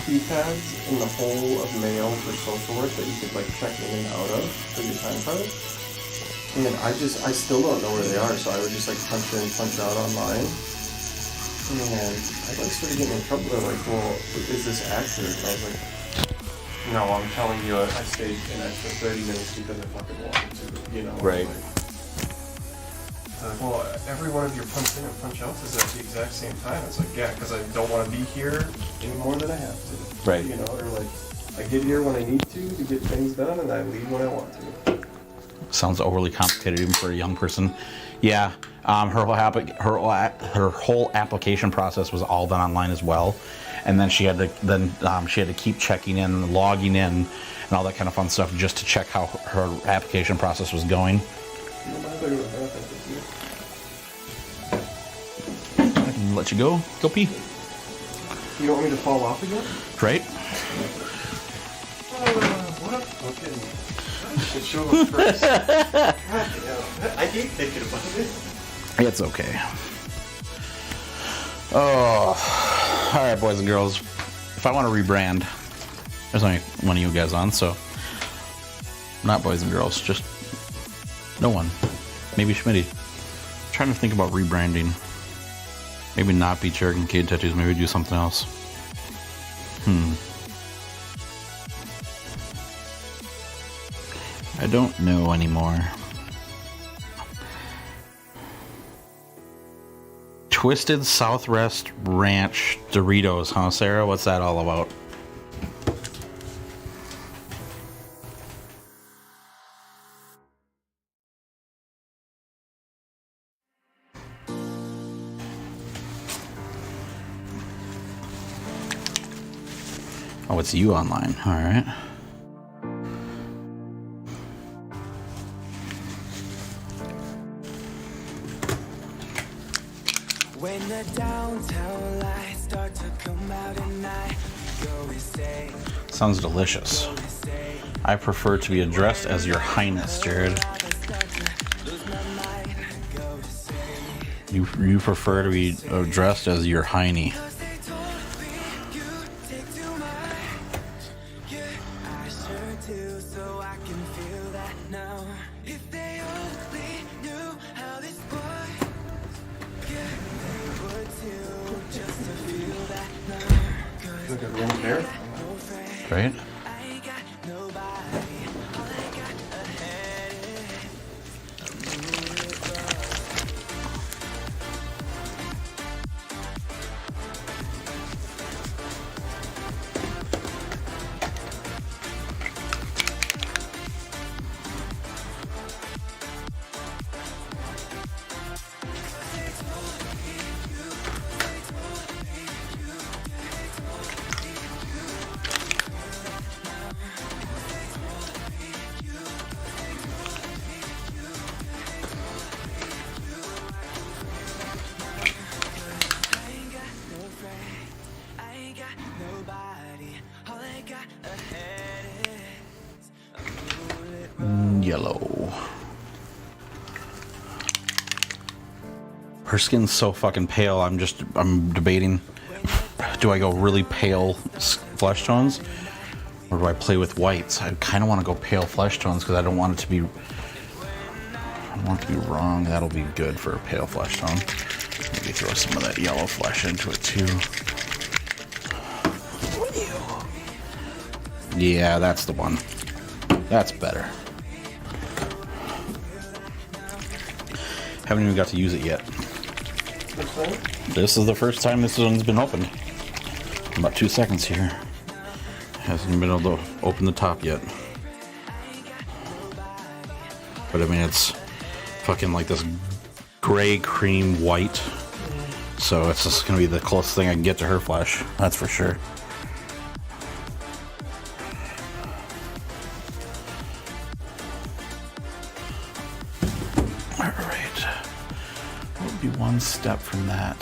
keypads in the whole of mail for social work that you could like check in and out of for your time card. And I still don't know where they are, so I would just like punch in, punch out online. And I started getting in trouble. They're like, well, is this accurate? And I was like, no, I'm telling you, I stayed an extra 30 minutes because I fucking wanted to, you know? Right. Like, well, every one of your punch in and punch outs is at the exact same time. It's like, yeah, because I don't want to be here any more than I have to. Right. You know, or like, I get here when I need to get things done, and I leave when I want to. Sounds overly complicated even for a young person. Yeah, her whole application process was all done online as well, and then she had to keep checking in, logging in, and all that kind of fun stuff just to check how her application process was going. I can let you go. Go pee. You don't want me to fall off again? Right? What a fucking show up first. God damn. I hate thinking about it. It's okay. Oh, all right, boys and girls. If I want to rebrand, there's only one of you guys on, so not boys and girls, just no one. Maybe Schmitty. Trying to think about rebranding. Maybe not be Cherokee and Kid Tattoos. Maybe do something else. I don't know anymore. Twisted Southwest Ranch Doritos, huh, Sarah? What's that all about? Oh, it's you online. All right. When the downtown lights start to come out at night, go and say, sounds delicious. go and say, I prefer to be addressed as Your Highness, Jared. You prefer to be addressed as Your Hiney. Look at room there. Right? Yellow. Her skin's so fucking pale. I'm debating, do I go really pale flesh tones or do I play with whites? I kind of want to go pale flesh tones because I don't want it to be wrong. That'll be good for a pale flesh tone. Maybe throw some of that yellow flesh into it too. Yeah, that's the one. That's better. Haven't even got to use it yet. This is the first time this one's been opened. About 2 seconds here. Hasn't been able to open the top yet. But I mean, it's fucking like this gray cream white. So it's just gonna be the closest thing I can get to her flesh. That's for sure. One step from that.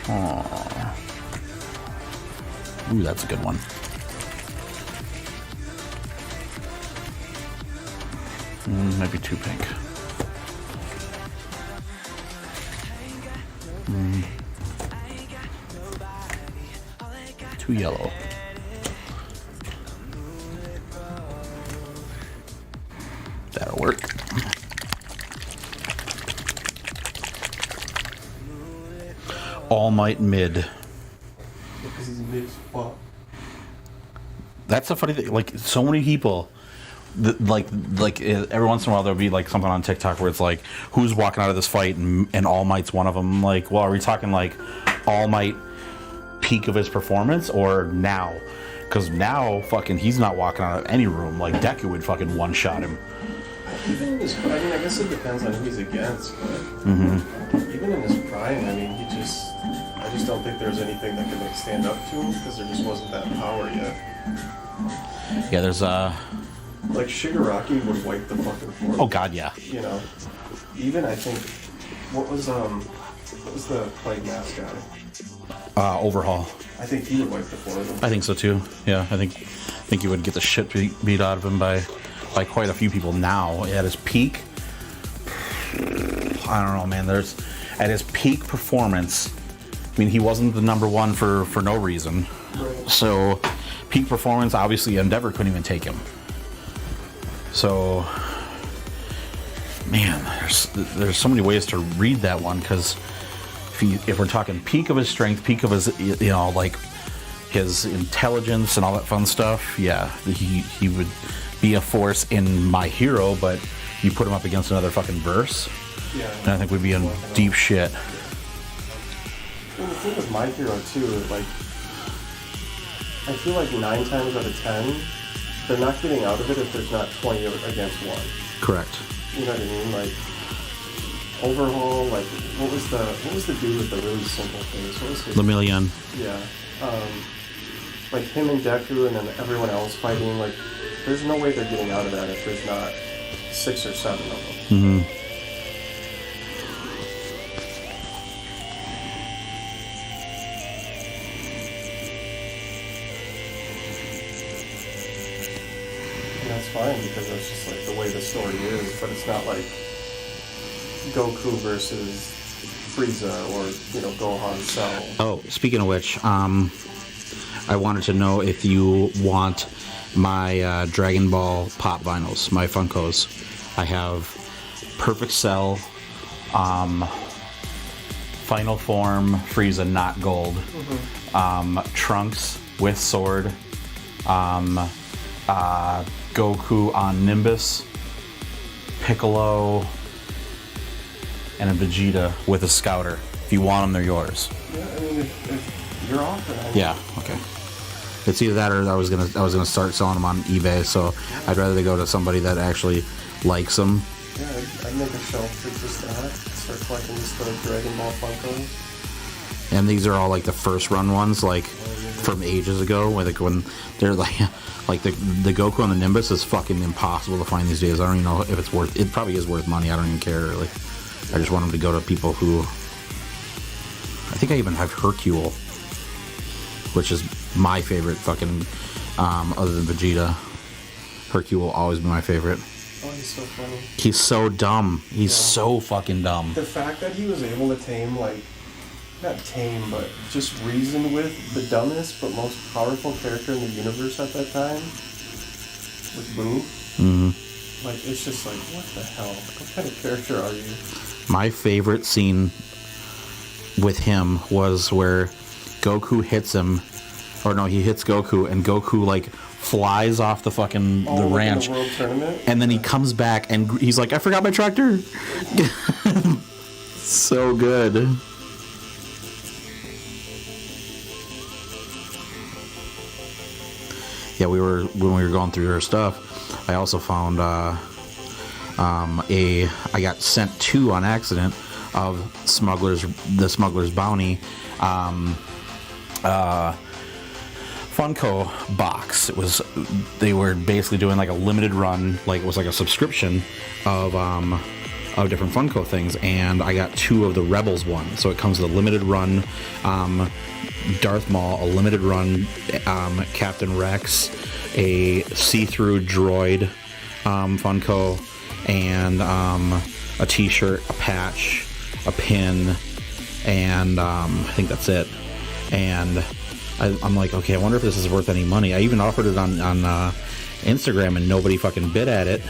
Aww. Ooh, that's a good one. Maybe too pink. Too yellow. That'll work. All Might mid. Because he's mid as fuck. That's a funny thing. Like, so many people, like every once in a while there'll be like something on TikTok where it's like, who's walking out of this fight, and All Might's one of them. Like, well, are we talking like All Might peak of his performance or now? Because now, fucking, he's not walking out of any room. Like, Deku would fucking one-shot him. Even in his prime, I mean, I guess it depends on who he's against, but even in his prime, I mean, I just don't think there's anything that could like stand up to him because there just wasn't that power yet. Yeah, there's like Shigaraki would wipe the fucking floor. Oh god, yeah. You know, even I think what was the Plague Mask guy? Overhaul. I think he would wipe the floor with him. I think so too. Yeah, I think he would get the shit beat out of him by quite a few people now. At his peak, I don't know, man. At his peak performance, I mean, he wasn't the number one for no reason. Right. So, peak performance, obviously, Endeavor couldn't even take him. So, man, there's so many ways to read that one because if we're talking peak of his strength, peak of his, like his intelligence and all that fun stuff, yeah, he would be a force in My Hero, but you put him up against another fucking verse, and I think we'd be in deep shit. Well, the thing with My Hero too, like, I feel like 9 times out of 10, they're not getting out of it if there's not 20 against 1. Correct. You know what I mean? Like, Overhaul, like, what was the dude with the really simple face? What was his? Lemillion. Yeah. Like him and Deku and then everyone else fighting, like, there's no way they're getting out of that if there's not 6 or 7 of them. Mm-hmm. fine because that's just like the way the story is, but it's not like Goku versus Frieza or, Gohan Cell. Oh, speaking of which, I wanted to know if you want my Dragon Ball pop vinyls, my Funkos. I have Perfect Cell, Final Form, Frieza not gold, Trunks with sword, Goku on Nimbus, Piccolo, and a Vegeta with a Scouter. If you want them, they're yours. Yeah, I mean, if you're offering. Yeah. Okay. It's either that or I was gonna start selling them on eBay. So I'd rather they go to somebody that actually likes them. Yeah, I'd make a shelf for just that. Start collecting just the Dragon Ball Funkos. And these are all like the first run ones, like from ages ago, when they're like the Goku on the Nimbus is fucking impossible to find these days. I don't even know if it's worth. It probably is worth money. I don't even care really. I just want them to go to people who. I think I even have Hercule, which is my favorite fucking. Other than Vegeta, Hercule will always be my favorite. Oh, he's so funny. He's so dumb. He's so fucking dumb. The fact that he was able to tame, not tame, but just reason with the dumbest but most powerful character in the universe at that time, with Boo. Mm-hmm. It's just like, what the hell? What kind of character are you? My favorite scene with him was where Goku hits him, or no, he hits Goku, and Goku flies off the fucking the ranch, in the World Tournament? And then he comes back and he's like, "I forgot my tractor." So good. Yeah, when we were going through her stuff, I also found I got sent 2 on accident of the Smuggler's Bounty Funko box. They were basically doing a limited run, it was a subscription of different Funko things, and I got 2 of the Rebels one. So it comes with a limited run Darth Maul, a limited run Captain Rex, a see-through droid Funko, and a t-shirt, a patch, a pin, and I think that's it. And I'm like, okay, I wonder if this is worth any money. I even offered it on Instagram and nobody fucking bid at it.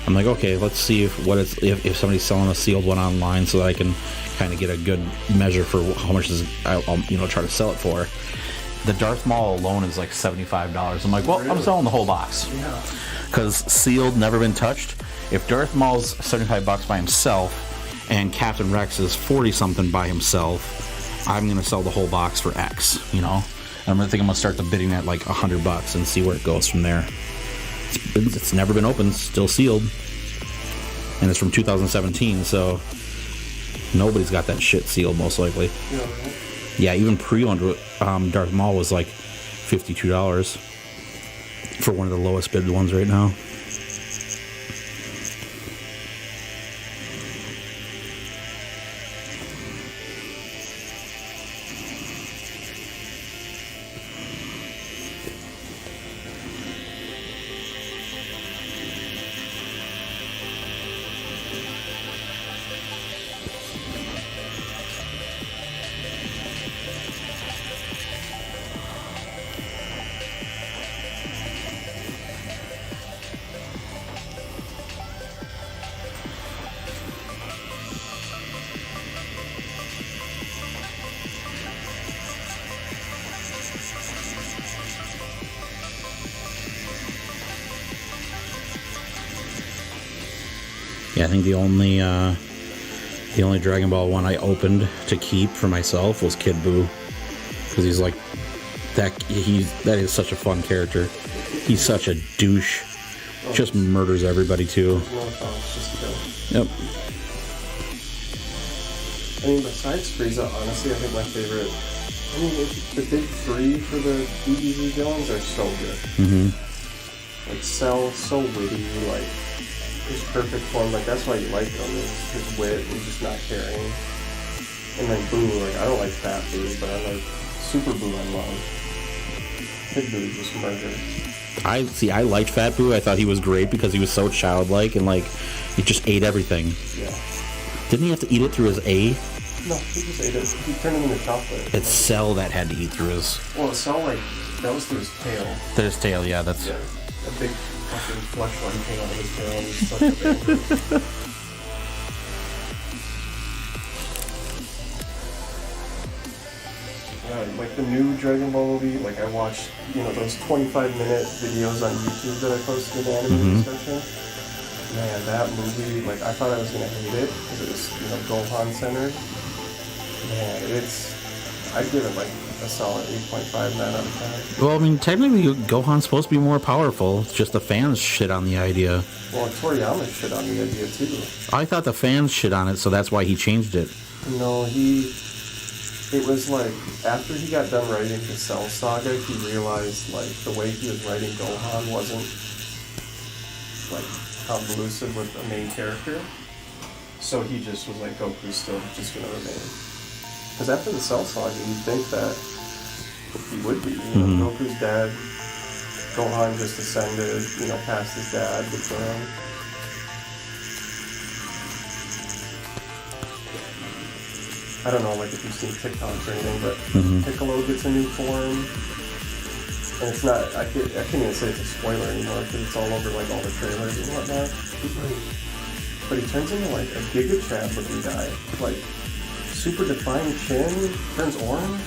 I'm like, okay, let's see if somebody's selling a sealed one online so that I can kind of get a good measure for how much I'll try to sell it for. The Darth Maul alone is $75. I'm like, well, really? I'm selling the whole box. Yeah. Because sealed, never been touched. If Darth Maul's $75 by himself and Captain Rex is 40 something by himself, I'm gonna sell the whole box for X. And I'm gonna start the bidding at $100 and see where it goes from there. It's never been opened, still sealed, and it's from 2017, so nobody's got that shit sealed, most likely. Yeah, right? Yeah, even pre-owned Darth Maul was $52 for one of the lowest bid ones right now. Yeah, I think the only Dragon Ball one I opened to keep for myself was Kid Buu, because he's that is such a fun character. He's such a douche. Just murders everybody too. No thoughts, just kill. Yep. I mean, besides Frieza, honestly, I think my favorite. I mean, the big 3 for the DBZ villains are so good. Mm-hmm. Cell, so witty, his perfect form, that's why you like him, is his wit and just not caring. And then Boo, I don't like Fat Boo, but I like Super Boo I love. Big Boo just murder. I liked Fat Boo. I thought he was great because he was so childlike and like he just ate everything. Yeah. Didn't he have to eat it through his A? No, he just ate it. He turned it into chocolate. It's Cell that had to eat through his. Well, Cell, like, that was through his tail. Through his tail, yeah. That's. Yeah. A big fucking fleshlight came out of his tail and he sucked it in. Like the new Dragon Ball movie, like I watched, those 25-minute videos on YouTube that I posted in the anime discussion. Man, that movie, like I thought I was gonna hate it because it was, Gohan centered. Man, I'd give it like a solid 8.5, 9 out of 10. Well, I mean, technically Gohan's supposed to be more powerful. It's just the fans shit on the idea. Well, Toriyama shit on the idea too. I thought the fans shit on it, so that's why he changed it. No, it was like, after he got done writing the Cell Saga, he realized, like, the way he was writing Gohan wasn't, like, convoluted with a main character. So he just was like, Goku's still just gonna remain. Because after the Cell Saga, you'd think that he would be. Goku's dead, Gohan just ascended, past his dad, the throne. I don't know, like, if you've seen TikTok or anything, but Piccolo gets a new form. And it's not, I can't even say it's a spoiler anymore, because it's all over, like, all the trailers and whatnot. But he turns into, like, a Giga Chad looking guy. Like, super defined chin, turns orange.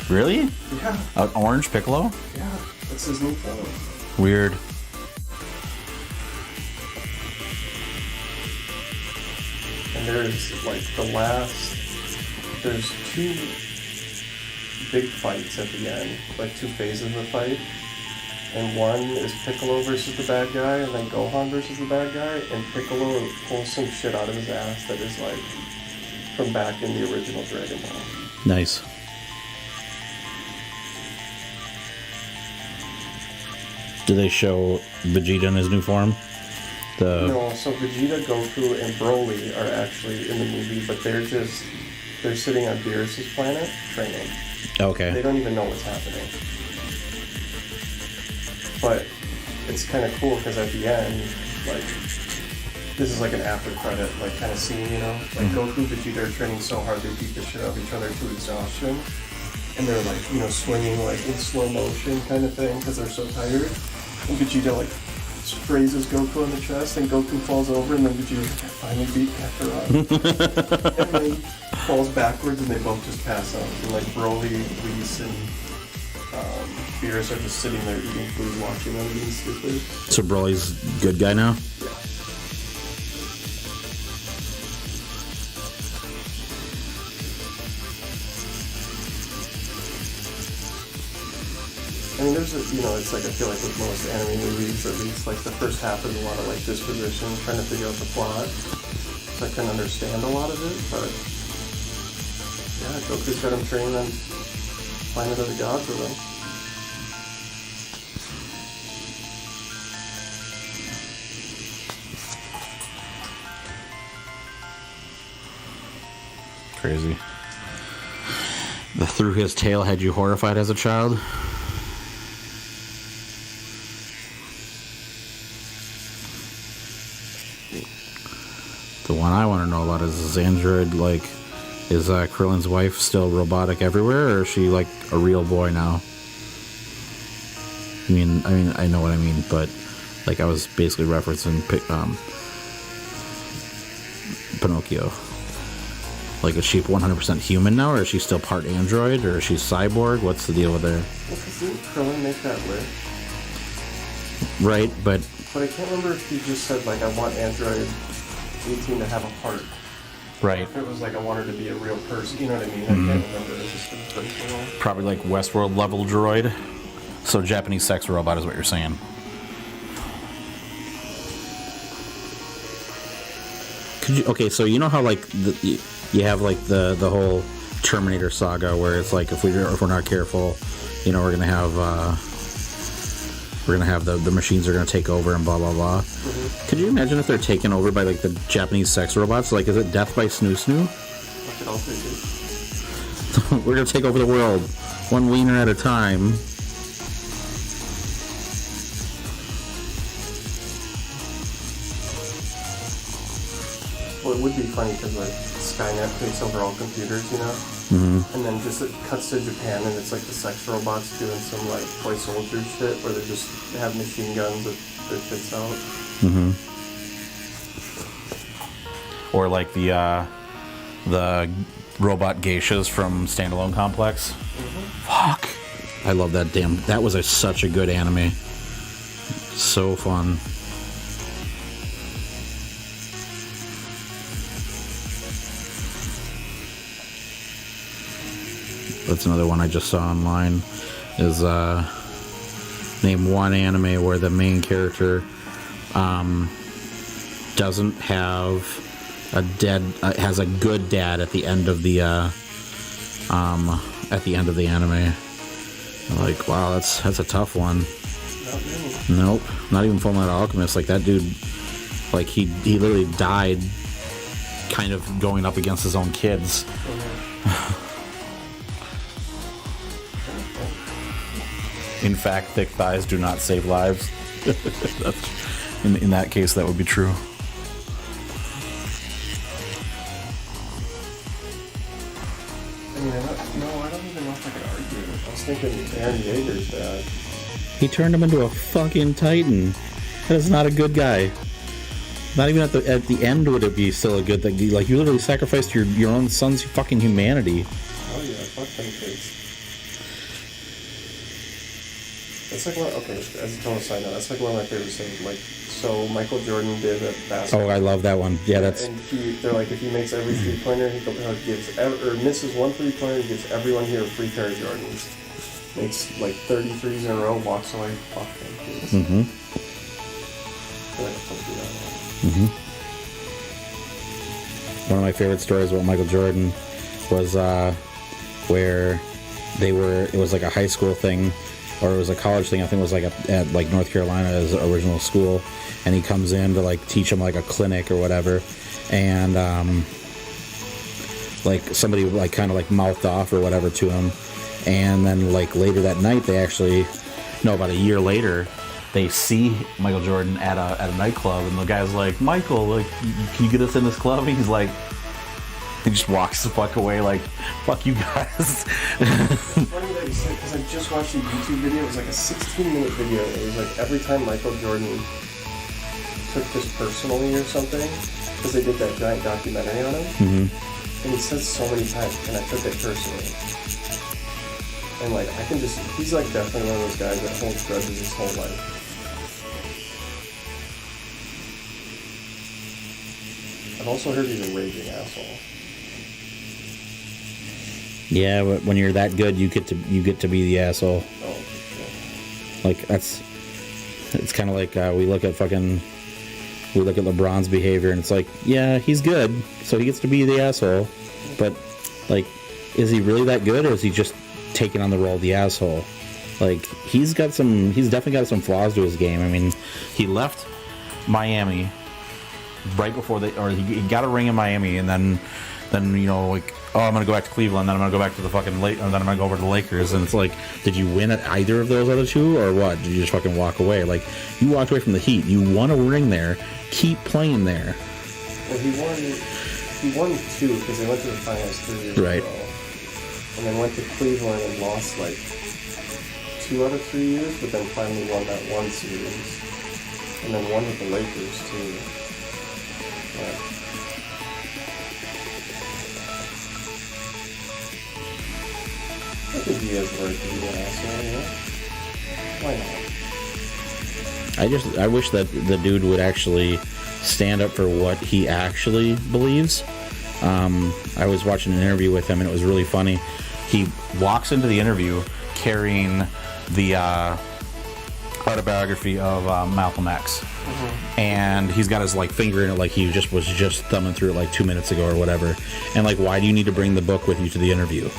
Really? Yeah. An orange Piccolo? Yeah, that's his new form. Weird. And there's, like, there's two big fights at the end, like 2 phases of the fight. And one is Piccolo versus the bad guy, and then Gohan versus the bad guy, and Piccolo pulls some shit out of his ass that is like from back in the original Dragon Ball. Nice. Do they show Vegeta in his new form? No, so Vegeta, Goku, and Broly are actually in the movie, but they're sitting on Beerus' planet training. Okay. They don't even know what's happening. But it's kind of cool because at the end, like, this is like an after credit, like, kind of scene, Like, Goku and Vegeta are training so hard they beat the shit out of each other to exhaustion. And they're, like, swinging, like, in slow motion kind of thing because they're so tired. And Vegeta, like, grazes Goku on the chest, and Goku falls over, and then Vegeta's like, I finally beat Kakarot. And then falls backwards, and they both just pass out. And, like, Broly, Whis, and Beerus are just sitting there eating food, watching them being stupid. So Broly's good guy now? Yeah. I mean, there's it's like, I feel like with most anime movies, at least, like, the first half is a lot of, like, disposition, trying to figure out the plot. So I can understand a lot of it, but yeah, Goku's got him trained on Planet of the Gods with him. Crazy. The Through His Tail had you horrified as a child? The one I want to know about is Android, like, is Krillin's wife still robotic everywhere, or is she like a real boy now? I mean, I know what I mean, but like I was basically referencing Pinocchio. Like, is she 100% human now, or is she still part android, or is she cyborg? What's the deal with her? Well, because didn't Krillin make that list? Right, but I can't remember if he just said, like, I want Android 18 to have a heart. right. If it was like, I want her to be a real person, you know what I mean? I can't remember. It's just been so long. Probably like Westworld level droid. So Japanese sex robot is what you're saying. Could you, okay, so you know how like you have like the whole Terminator saga where it's like if we're not careful, we're gonna have the machines are gonna take over and blah blah blah. Mm-hmm. Could you imagine if they're taken over by like the Japanese sex robots? Like, is it death by snoo snoo? What else they do? We're gonna take over the world, one wiener at a time. Well, it would be funny because like Skynet takes over all computers, you know, and then just it cuts to Japan and it's like the sex robots doing some like toy soldier shit where they just have machine guns with their tits out. Or like the robot geishas from Standalone Complex. Fuck. I love that that was such a good anime. So fun. That's another one I just saw online. Is name one anime where the main character doesn't have has a good dad at the end of the anime. I'm like, wow, that's a tough one. Nope, not even Fullmetal Alchemist. Like that dude, like he literally died, kind of going up against his own kids. In fact, thick thighs do not save lives. in that case, that would be true. I mean, I don't even know if I could argue. I was thinking Aaron Yeager's dad. He turned him into a fucking titan. That is not a good guy. Not even at the end would it be still a good thing. Like, you literally sacrificed your own son's fucking humanity. Oh yeah, fuck them kids. That's like one. Okay, as a total side note, that's like one of my favorite things. Like, so Michael Jordan did a basketball. Oh, I love that one. Yeah, that's. And they're like, if he makes every 3-pointer, he gives or misses one 3-pointer, he gives everyone here a free pair of Jordans. Makes like 33s in a row, walks away. Fuck them kids. I feel like I told you that one. One of my favorite stories about Michael Jordan was where it was like a high school thing, or it was a college thing. I think it was like at like North Carolina, his original school, and he comes in to like teach him like a clinic or whatever, and like somebody like kind of like mouthed off or whatever to him, and then like later that night about a year later, they see Michael Jordan at a nightclub, and the guy's like, Michael, like, can you get us in this club? And he's like, he just walks the fuck away, like, fuck you guys. It's funny that you said, because I just watched a YouTube video. It was like a 16-minute video. It was like every time Michael Jordan took this personally or something, because they did that giant documentary on him, and he said so many times, and I took it personally. And like, he's like definitely one of those guys that holds grudges his whole life. I've also heard he's a raging asshole. Yeah, but when you're that good, you get to be the asshole. Oh, for sure. Like it's kind of like we look at LeBron's behavior, and it's like, yeah, he's good, so he gets to be the asshole. But like, is he really that good, or is he just taking on the role of the asshole? Like, he's definitely got some flaws to his game. I mean, he left Miami right before he got a ring in Miami, and then you know, like, oh, I'm gonna go back to Cleveland, then I'm gonna go back to the fucking and then I'm gonna go over to the Lakers, and it's like, did you win at either of those other two, or what? Did you just fucking walk away? Like, you walked away from the Heat, you won a ring there, keep playing there. Well, he won 2 because they went to the finals 3 years ago, and then went to Cleveland and lost like 2 out of 3 years, but then finally won that one series, and then won with the Lakers too. But I think he has right to be an asshole, yeah? Why not? I wish that the dude would actually stand up for what he actually believes. I was watching an interview with him, and it was really funny. He walks into the interview carrying the autobiography of Malcolm X, and he's got his like finger in it, like he was just thumbing through it like 2 minutes ago or whatever. And like, why do you need to bring the book with you to the interview?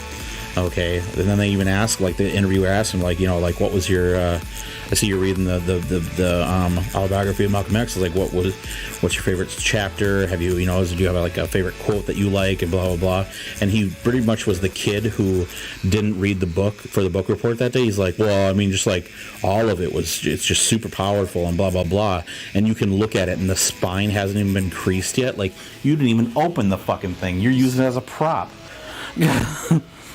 Okay, and then they even ask, like the interviewer asked him, like, you know, like what was your? I see you're reading the autobiography of Malcolm X. It's like, what's your favorite chapter? Have you, you know, do you have like a favorite quote that you like, and blah blah blah. And he pretty much was the kid who didn't read the book for the book report that day. He's like, well, I mean, just like all of it was, it's just super powerful and blah blah blah. And you can look at it, and the spine hasn't even been creased yet. Like, you didn't even open the fucking thing. You're using it as a prop.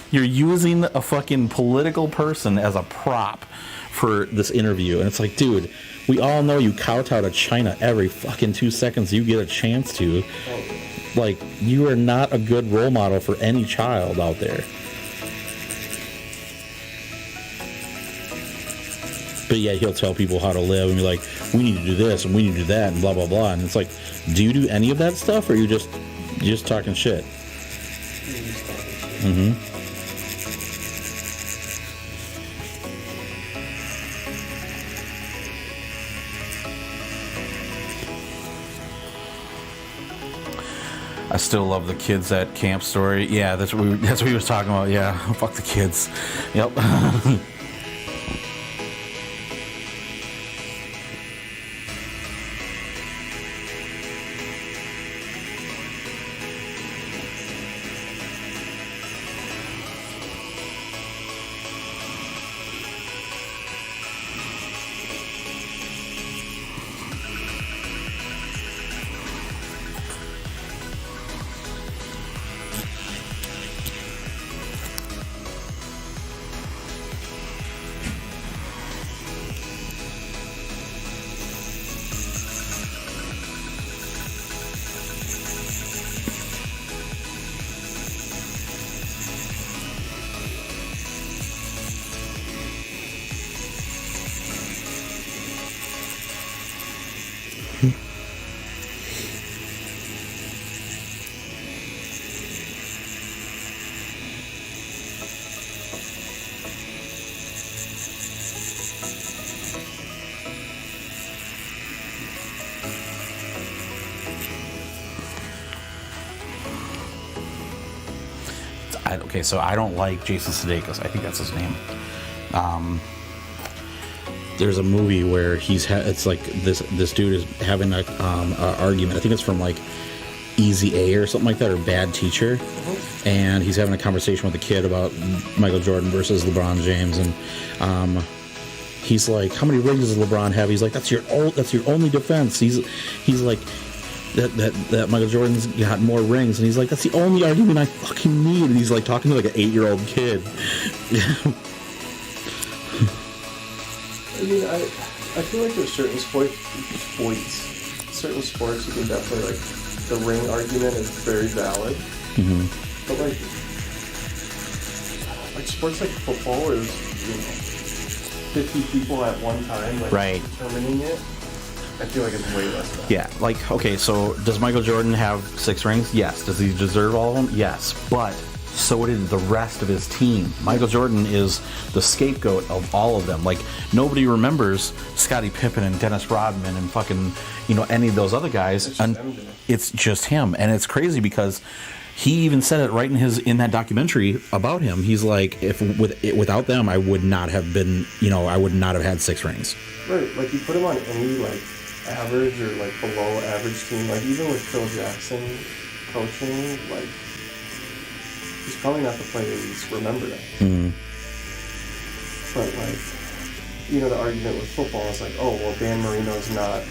You're using a fucking political person as a prop for this interview. And it's like, dude, we all know you kowtow to China every fucking 2 seconds you get a chance to. Like, you are not a good role model for any child out there. But yeah, he'll tell people how to live and be like, we need to do this and we need to do that and blah, blah, blah. And it's like, do you do any of that stuff, or you're just talking shit? Mm-hmm. I still love the kids at camp story. Yeah, that's what he was talking about. Yeah, fuck the kids. Yep. Okay, so I don't like Jason Sudeikis. I think that's his name. There's a movie where it's like this dude is having a argument. I think it's from like Easy A or something like that, or Bad Teacher. And he's having a conversation with a kid about Michael Jordan versus LeBron James, and he's like, "How many rings does LeBron have?" He's like, "That's your only defense." He's like, that Michael Jordan's got more rings, and he's like, "That's the only argument I fucking need." And he's like talking to like an 8-year-old kid. I mean, I feel like there's certain sports you can definitely, like, the ring argument is very valid. Mm-hmm. But like sports like football is, you know, 50 people at one time, like, right, determining it. I feel like it's way less than that. Yeah, like, okay, so does Michael Jordan have 6 rings? Yes. Does he deserve all of them? Yes. But so did the rest of his team. Michael Jordan is the scapegoat of all of them. Like, nobody remembers Scottie Pippen and Dennis Rodman and fucking, you know, any of those other guys. It's just him. And it's crazy because he even said it right in that documentary about him. He's like, without them, I would not have been, you know, I would not have had 6 rings. Right. Like, you put him on any, like, average or, like, below average team. Like, even with Phil Jackson coaching, like, he's probably not the player he's remembered at. Mm-hmm. But, like, you know, the argument with football is like, oh, well, Dan Marino's not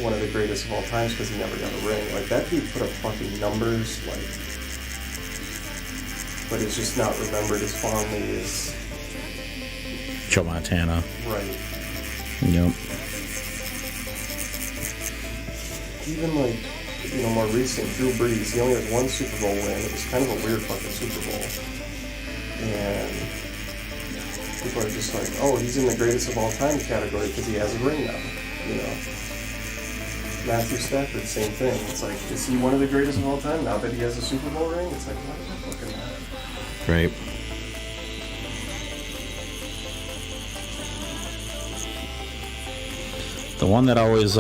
one of the greatest of all times because he never got a ring. Like, that dude put up fucking numbers, like, but he's just not remembered as fondly as Joe Montana. Right. Yep. Even, like, you know, more recent, Drew Brees, he only has 1 Super Bowl win. It was kind of a weird fucking Super Bowl. And people are just like, oh, he's in the greatest of all time category because he has a ring now, you know. Matthew Stafford, same thing. It's like, is he one of the greatest of all time now that he has a Super Bowl ring? It's like, what does that fucking matter? Right. The one that always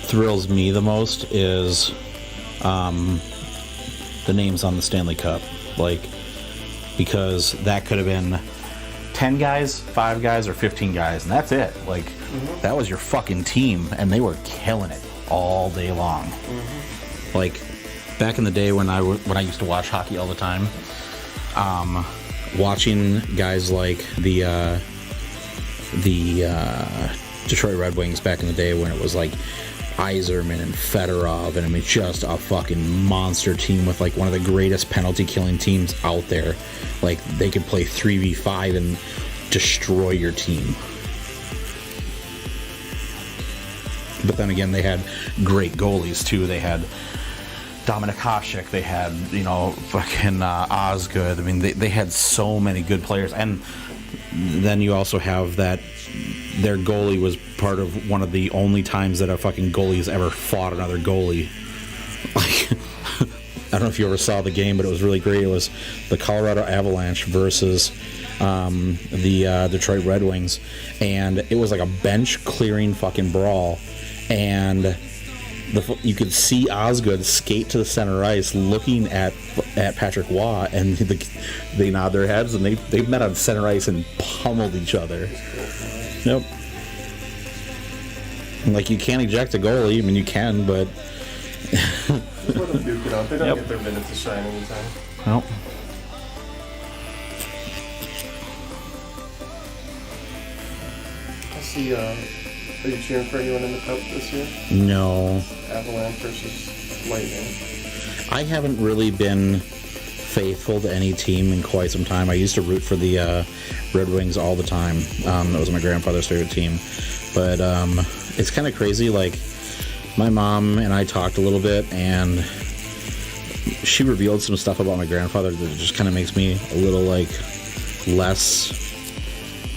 thrills me the most is the names on the Stanley Cup. Like, because that could have been 10 guys, 5 guys, or 15 guys, and that's it. Like, that was your fucking team, and they were killing it all day long. Like, back in the day when I used to watch hockey all the time, watching guys like the Detroit Red Wings back in the day when it was like Yzerman and Fedorov, and I mean, just a fucking monster team with like one of the greatest penalty killing teams out there. Like, they could play 3v5 and destroy your team. But then again, they had great goalies too. They had Dominik Hasek, they had, you know, fucking Osgood. I mean, they had so many good players. And then you also have that their goalie was part of one of the only times that a fucking goalie's ever fought another goalie. Like, I don't know if you ever saw the game, but it was really great. It was the Colorado Avalanche versus the Detroit Red Wings, and it was like a bench clearing fucking brawl, and you could see Osgood skate to the center ice looking at Patrick Waugh, and they nod their heads, and they met on center ice and pummeled each other. Yep. Like, you can't eject a goalie. I mean, you can, but Let them duke it out. They don't get their minutes to shine anytime. Nope. I see, are you cheering for anyone in the Cup this year? No. Avalanche versus Lightning. I haven't really been faithful to any team in quite some time. I used to root for the Red Wings all the time. That was my grandfather's favorite team. But it's kind of crazy. Like, my mom and I talked a little bit, and she revealed some stuff about my grandfather that just kind of makes me a little, like, less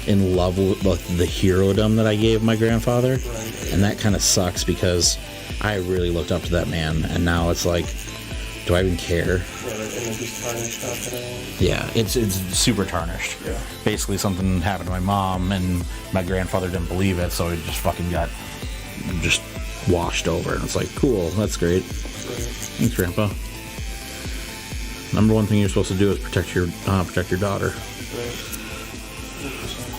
in love with the herodom that I gave my grandfather. Right. And that kind of sucks, because I really looked up to that man, and now it's like, do I even care? Yeah, and then just tarnished stuff and all. Yeah, it's super tarnished. Yeah. Basically, something happened to my mom, and my grandfather didn't believe it, so it just fucking got just washed over. And it's like, cool, that's great. Right. Thanks, Grandpa. Number one thing you're supposed to do is protect your daughter. Right. 100%.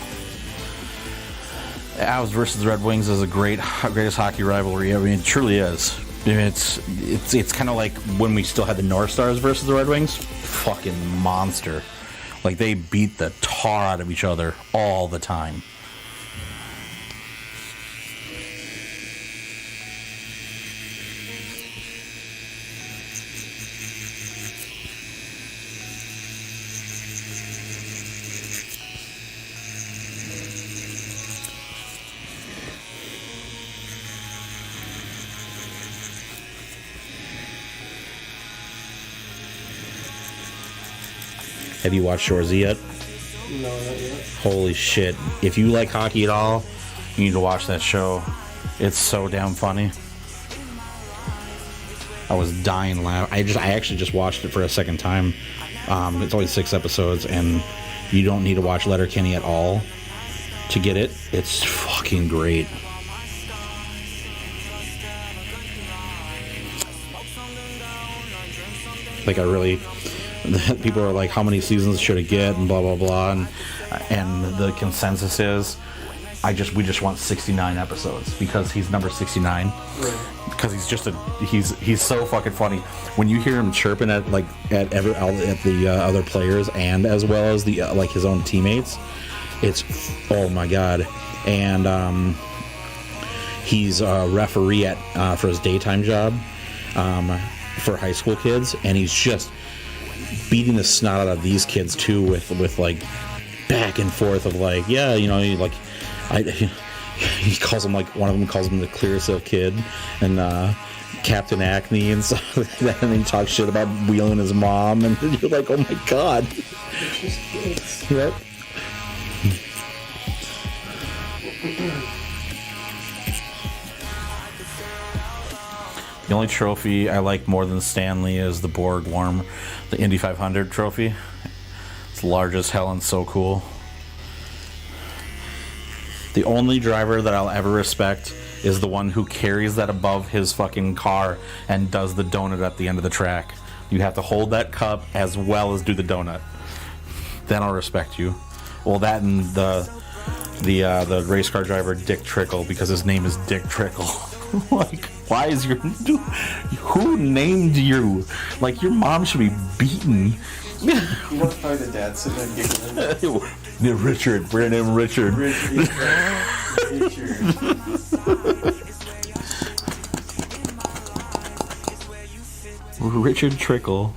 Avs versus the Red Wings is a greatest hockey rivalry. I mean, it truly is. I mean, it's kind of like when we still had the North Stars versus the Red Wings. Fucking monster. Like, they beat the tar out of each other all the time. Have you watched Shorzy yet? No, not yet. Holy shit. If you like hockey at all, you need to watch that show. It's so damn funny. I was dying laughing. I actually just watched it for a second time. It's only 6 episodes, and you don't need to watch Letterkenny at all to get it. It's fucking great. Like, I really... People are like, how many seasons should it get, and blah blah blah, and the consensus is we just want 69 episodes, because he's number 69. Right. Because he's so fucking funny. When you hear him chirping at the other players, and as well as the like his own teammates, it's, oh my god. And he's a referee for his daytime job for high school kids, and he's just beating the snot out of these kids too, with like back and forth of like, yeah, you know, like he calls him, like, one of them calls him the Clearasil kid, and Captain Acne and stuff like that, and he talks shit about wheeling his mom, and you're like, oh my god. It's just kids. Yep. The only trophy I like more than Stanley is the Borg Warm, the Indy 500 trophy. It's large as hell and so cool. The only driver that I'll ever respect is the one who carries that above his fucking car and does the donut at the end of the track. You have to hold that cup as well as do the donut. Then I'll respect you. Well, that and the race car driver Dick Trickle, because his name is Dick Trickle. Like, why is who named you? Like, your mom should be beaten. You know, probably the dad sitting there giggling. Richard, Brandon Richard. Richard. Richard Trickle.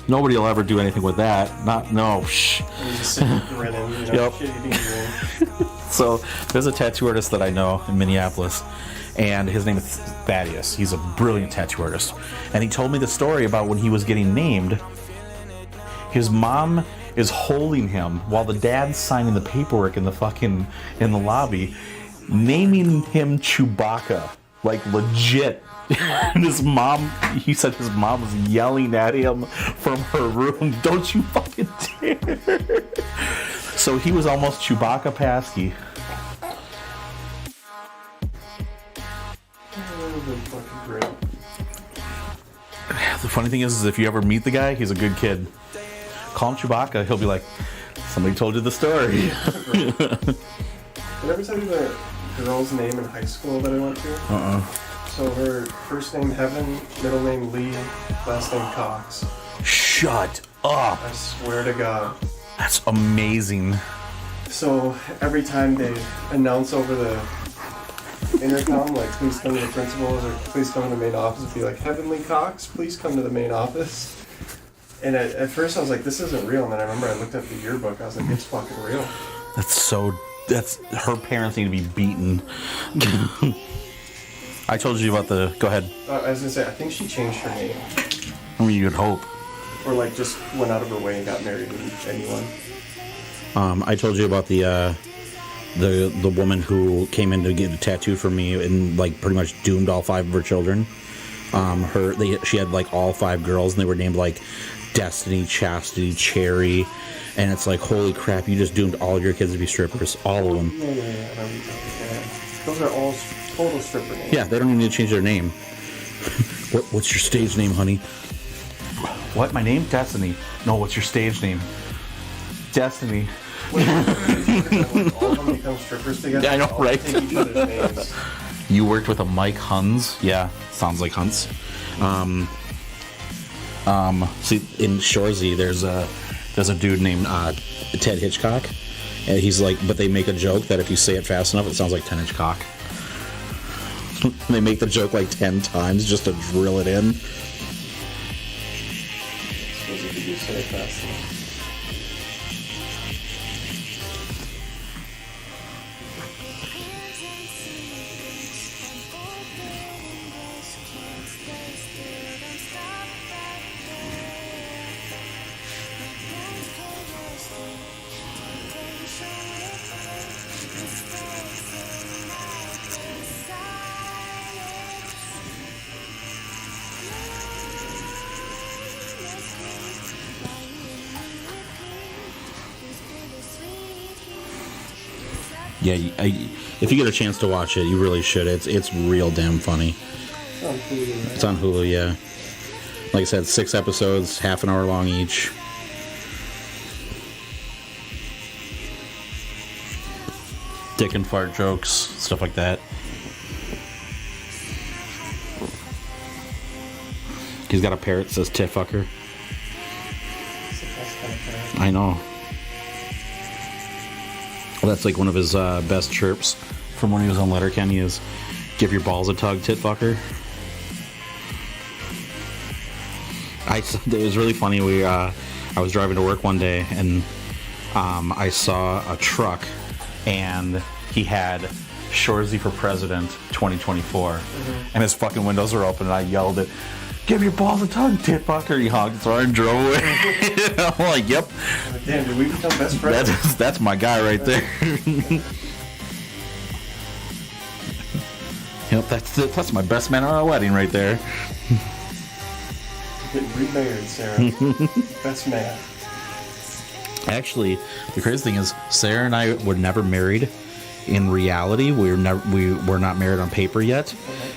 Nobody will ever do anything with that. No. Shh. And he's just sitting there grinning. You know, Yep. shit eating grin. So there's a tattoo artist that I know in Minneapolis, and his name is Thaddeus. He's a brilliant tattoo artist, and he told me the story about when he was getting named. His mom is holding him while the dad's signing the paperwork in the lobby, naming him Chewbacca, like legit. And he said his mom was yelling at him from her room, "Don't you fucking dare!" So he was almost Chewbacca Paskey. The funny thing is if you ever meet the guy, he's a good kid. Call him Chewbacca, he'll be like, "Somebody told you the story." Did I ever tell you the girl's name in high school that I went to? So her first name Heaven, middle name Lee, last name Cox. Shut up. I swear to God. That's amazing. So every time they announce over the intercom, like, please come to the principal's or please come to the main office, it'd be like, Heavenly Cox, please come to the main office. And at first I was like, this isn't real. And then I remember I looked at the yearbook. I was like, it's fucking real. That's her parents need to be beaten. I told you about go ahead. I was gonna say, I think she changed her name. I mean, you'd hope. Or like just went out of her way and got married to anyone. I told you about the woman who came in to get a tattoo for me and like pretty much doomed all 5 of her children. She had like all 5 girls and they were named like Destiny, Chastity, Cherry, and it's like, holy crap, you just doomed all of your kids to be strippers, all of them. Yeah. Those are all total stripper names. Yeah, they don't even need to change their name. What's your stage name, honey? What? My name? Destiny. No, what's your stage name? Destiny. All of them become strippers together. Yeah, I know, all right? Take each other's names. You worked with a Mike Huns? Yeah, sounds like Huns. See, in Shorzy, there's a dude named Ted Hitchcock, and he's like, but they make a joke that if you say it fast enough, it sounds like 10 inch cock. They make the joke like 10 times just to drill it in. Suppose if you do say it fast enough. Yeah, if you get a chance to watch it, you really should. It's real damn funny. It's on Hulu, right? It's on Hulu, yeah. Like I said, 6 episodes, half an hour long each. Dick and fart jokes, stuff like that. He's got a parrot that says tit fucker. It's the best kind of parent. I know. Well, that's like one of his best chirps from when he was on Letterkenny is, "Give your balls a tug, tit fucker." It was really funny. I was driving to work one day and I saw a truck and he had Shorzy for President 2024 and his fucking windows were open and I yelled it, "Give your balls a tug, tit fucker." He honked his horn and drove away. I'm like, yep. Damn, did we become best friends? That's my guy right there. Yep, that's my best man at our wedding right there. Getting remarried, Sarah. Best man. Actually, the crazy thing is, Sarah and I were never married in reality. We were not married on paper yet.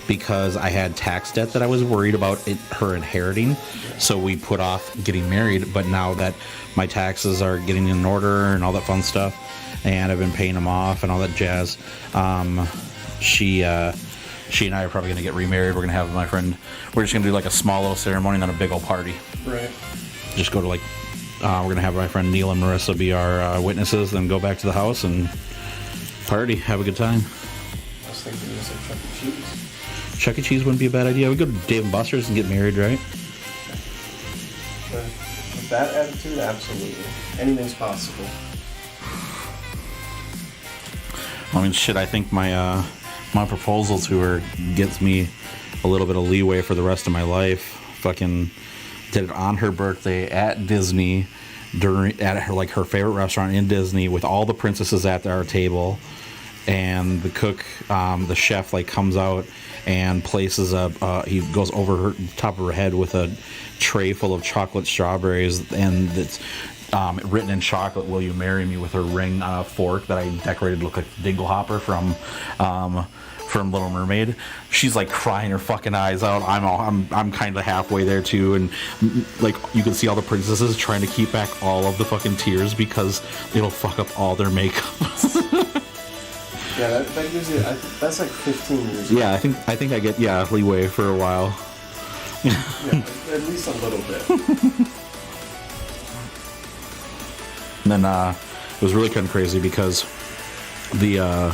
because I had tax debt that I was worried about her inheriting. So we put off getting married. But now that my taxes are getting in order and all that fun stuff, and I've been paying them off and all that jazz, she and I are probably going to get remarried. We're going to have my friend, we're just going to do like a small little ceremony and then a big old party. Right. Just go to like, we're going to have my friend Neil and Marissa be our witnesses, then go back to the house and party, have a good time. I was thinking you said Chuck E. Cheese. Chuck E. Cheese wouldn't be a bad idea. We go to Dave and Buster's and get married, right? With that attitude, absolutely. Anything's possible. I mean, shit, I think my my proposal to her gets me a little bit of leeway for the rest of my life. Fucking did it on her birthday at Disney, at her favorite restaurant in Disney, with all the princesses at our table, and the cook, the chef, like comes out and places he goes over her top of her head with a tray full of chocolate strawberries, and it's written in chocolate, "Will you marry me?" with her ring on a fork that I decorated to look like Dinglehopper from Little Mermaid. She's like crying her fucking eyes out. I'm kind of halfway there too, and like you can see all the princesses trying to keep back all of the fucking tears because it'll fuck up all their makeup. Yeah, that gives you. That's like 15 years. Yeah, I think I get leeway for a while. Yeah, at least a little bit. And then it was really kind of crazy because the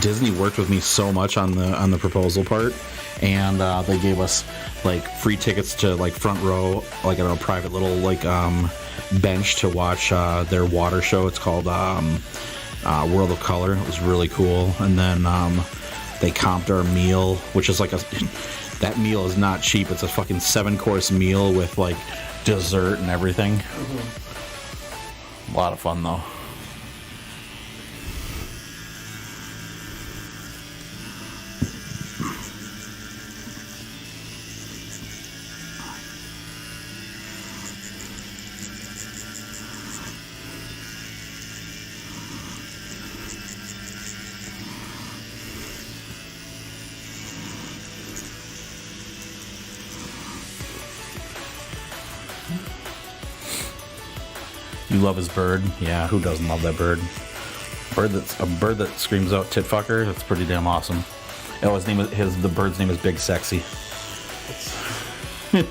Disney worked with me so much on the proposal part, and they gave us like free tickets to like front row, like at a private little like bench to watch their water show. It's called World of Color. It was really cool. And then they comped our meal, which is like that meal is not cheap. It's a fucking 7-course meal with like dessert and everything. Mm-hmm. A lot of fun though. You love his bird? Yeah, who doesn't love that bird? A bird that screams out "tit fucker." That's pretty damn awesome. Oh, the bird's name is Big Sexy. And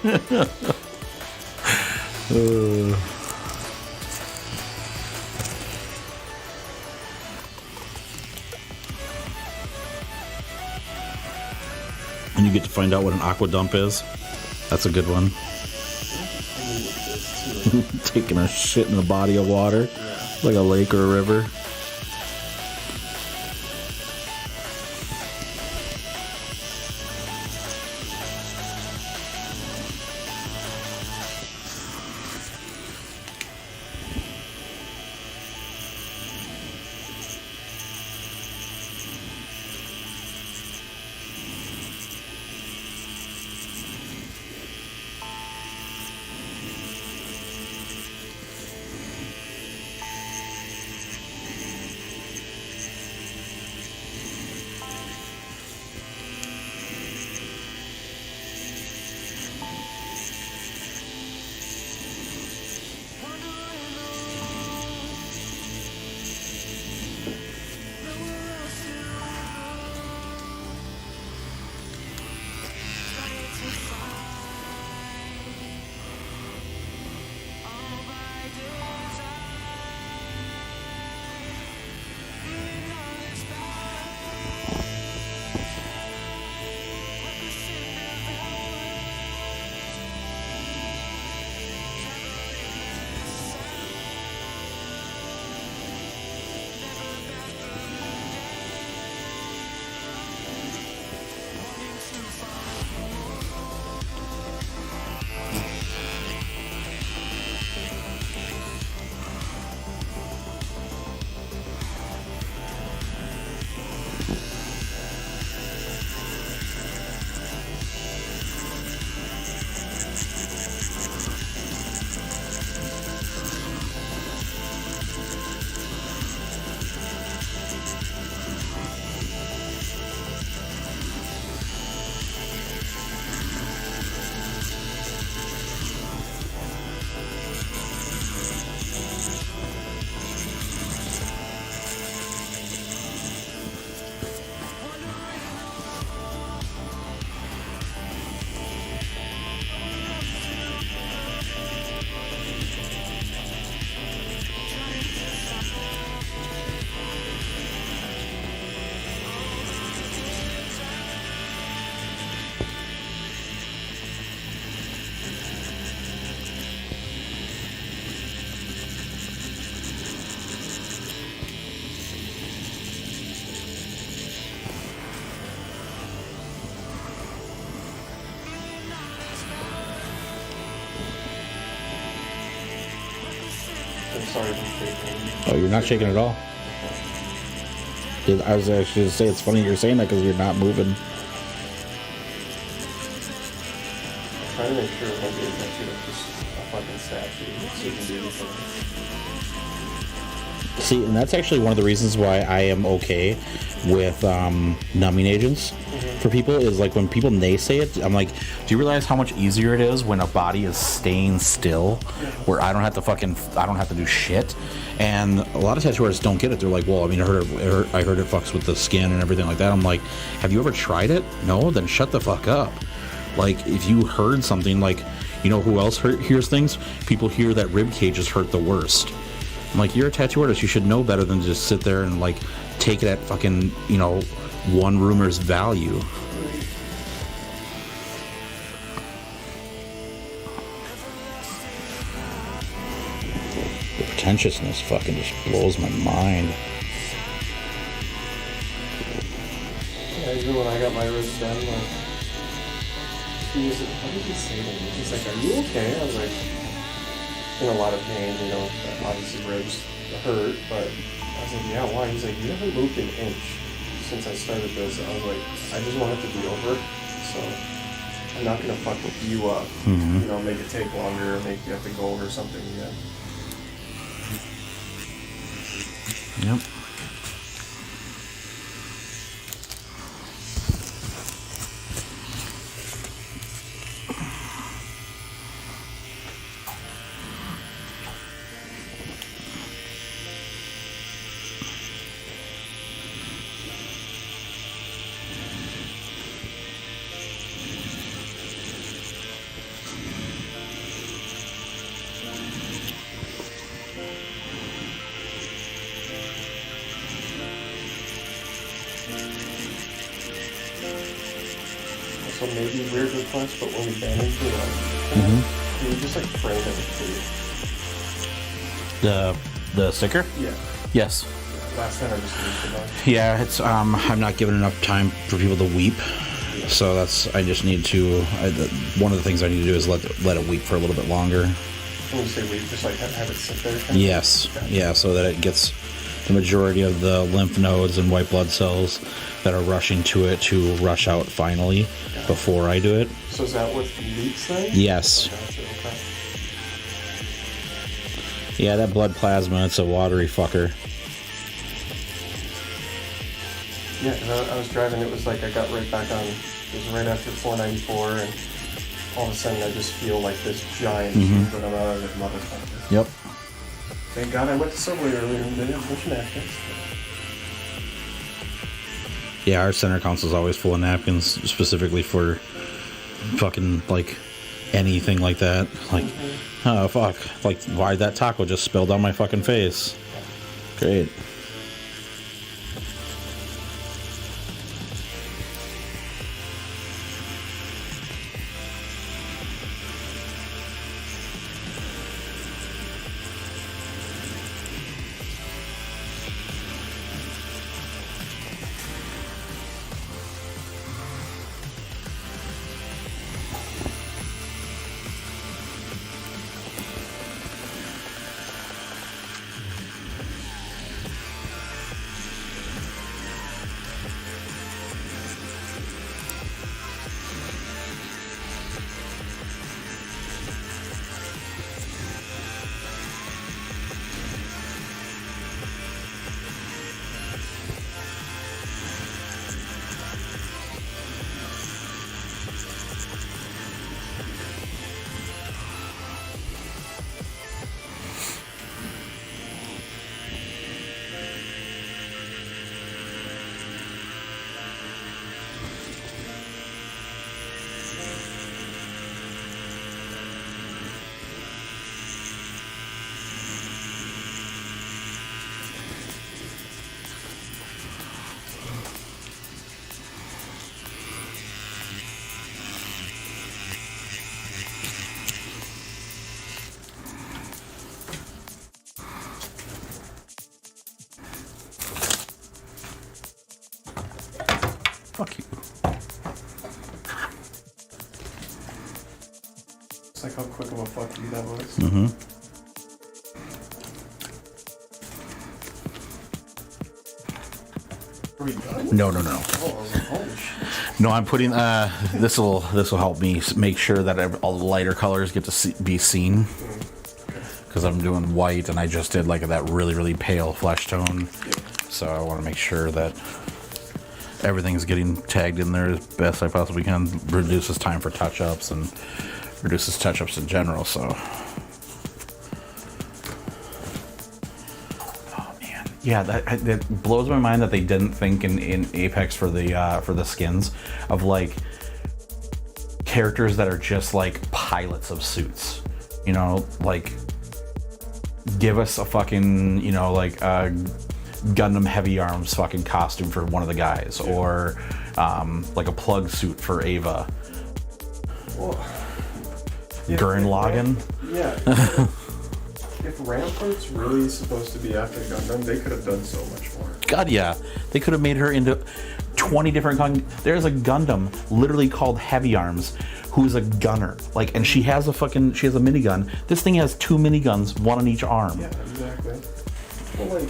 you get to find out what an aqua dump is. That's a good one. Taking a shit in a body of water, like a lake or a river. I'm sorry for shaking. Oh, you're not shaking at all. I was actually going to say it's funny you're saying that because you're not moving. I'm trying to make sure it won't be a picture of just a fucking statue so you can do anything. See, and that's actually one of the reasons why I am okay with numbing agents for people is like when people naysay it, I'm like, do you realize how much easier it is when a body is staying still, where I don't have to do shit? And a lot of tattoo artists don't get it. They're like, well, I mean, I heard it fucks with the skin and everything like that. I'm like, have you ever tried it? No? Then shut the fuck up. Like, if you heard something, like, you know who else hears things? People hear that rib cages hurt the worst. I'm like, you're a tattoo artist. You should know better than to just sit there and, like, take it at fucking, you know, one rumor's value. The pretentiousness fucking just blows my mind. Yeah, even when I got my ribs done, like, he was, what did he say to me? He's like, are you okay? I was like, in a lot of pain, you know, obviously ribs hurt, but I was like, yeah, why? He's like, you haven't moved an inch since I started this. I was like, I just want it to be over, so I'm not gonna fuck you up, you know, make it take longer, or make you have to go over something again. Yep. So maybe weird request, but when we bandage it up, can you just like frame it, please? The sticker? Yeah. Yes. Last time I just used it on. Yeah, it's I'm not giving enough time for people to weep, so I just need to. One of the things I need to do is let it weep for a little bit longer. When you say weep, just like have it sit there? Yes, Okay. yeah, so that it gets the majority of the lymph nodes and white blood cells that are rushing to it to rush out finally before I do it. So is that what leaks then? Yes. Gotcha, okay. Yeah, that blood plasma, it's a watery fucker. Yeah, 'cause I was driving, it was like I got right back on, it was right after 494, and all of a sudden I just feel like this giant tube, but I'm out of it, motherfucker. Yep. Thank God I went to Subway earlier and did a bunch of napkins. Yeah, our center console's always full of napkins, specifically for fucking, like, anything like that. Like, oh, fuck. Like, why'd that taco just spill down my fucking face? Great. Fuck you. It's like how quick of a fuck you that was. Mm-hmm. Are we done? No. Oh, I was like, holy shit. No, I'm putting. This will help me make sure that all the lighter colors get to be seen. Because I'm doing white, and I just did like that really pale flesh tone. Yeah. So I want to make sure that everything's getting tagged in there as best I possibly can. Reduces time for touch-ups and reduces touch-ups in general. So. Yeah, that blows my mind that they didn't think in Apex for the skins of like characters that are just like pilots of suits, you know, like give us a fucking, you know, like a Gundam Heavy Arms fucking costume for one of the guys, or like a plug suit for Ava. Well, Gurren Lagann. Yeah. If Rampart's really supposed to be after Gundam, they could have done so much more. God, yeah. They could have made her into 20 different... There's a Gundam literally called Heavy Arms who's a gunner. Like, and she has a minigun. This thing has 2 miniguns, one on each arm. Yeah, exactly. Well, like,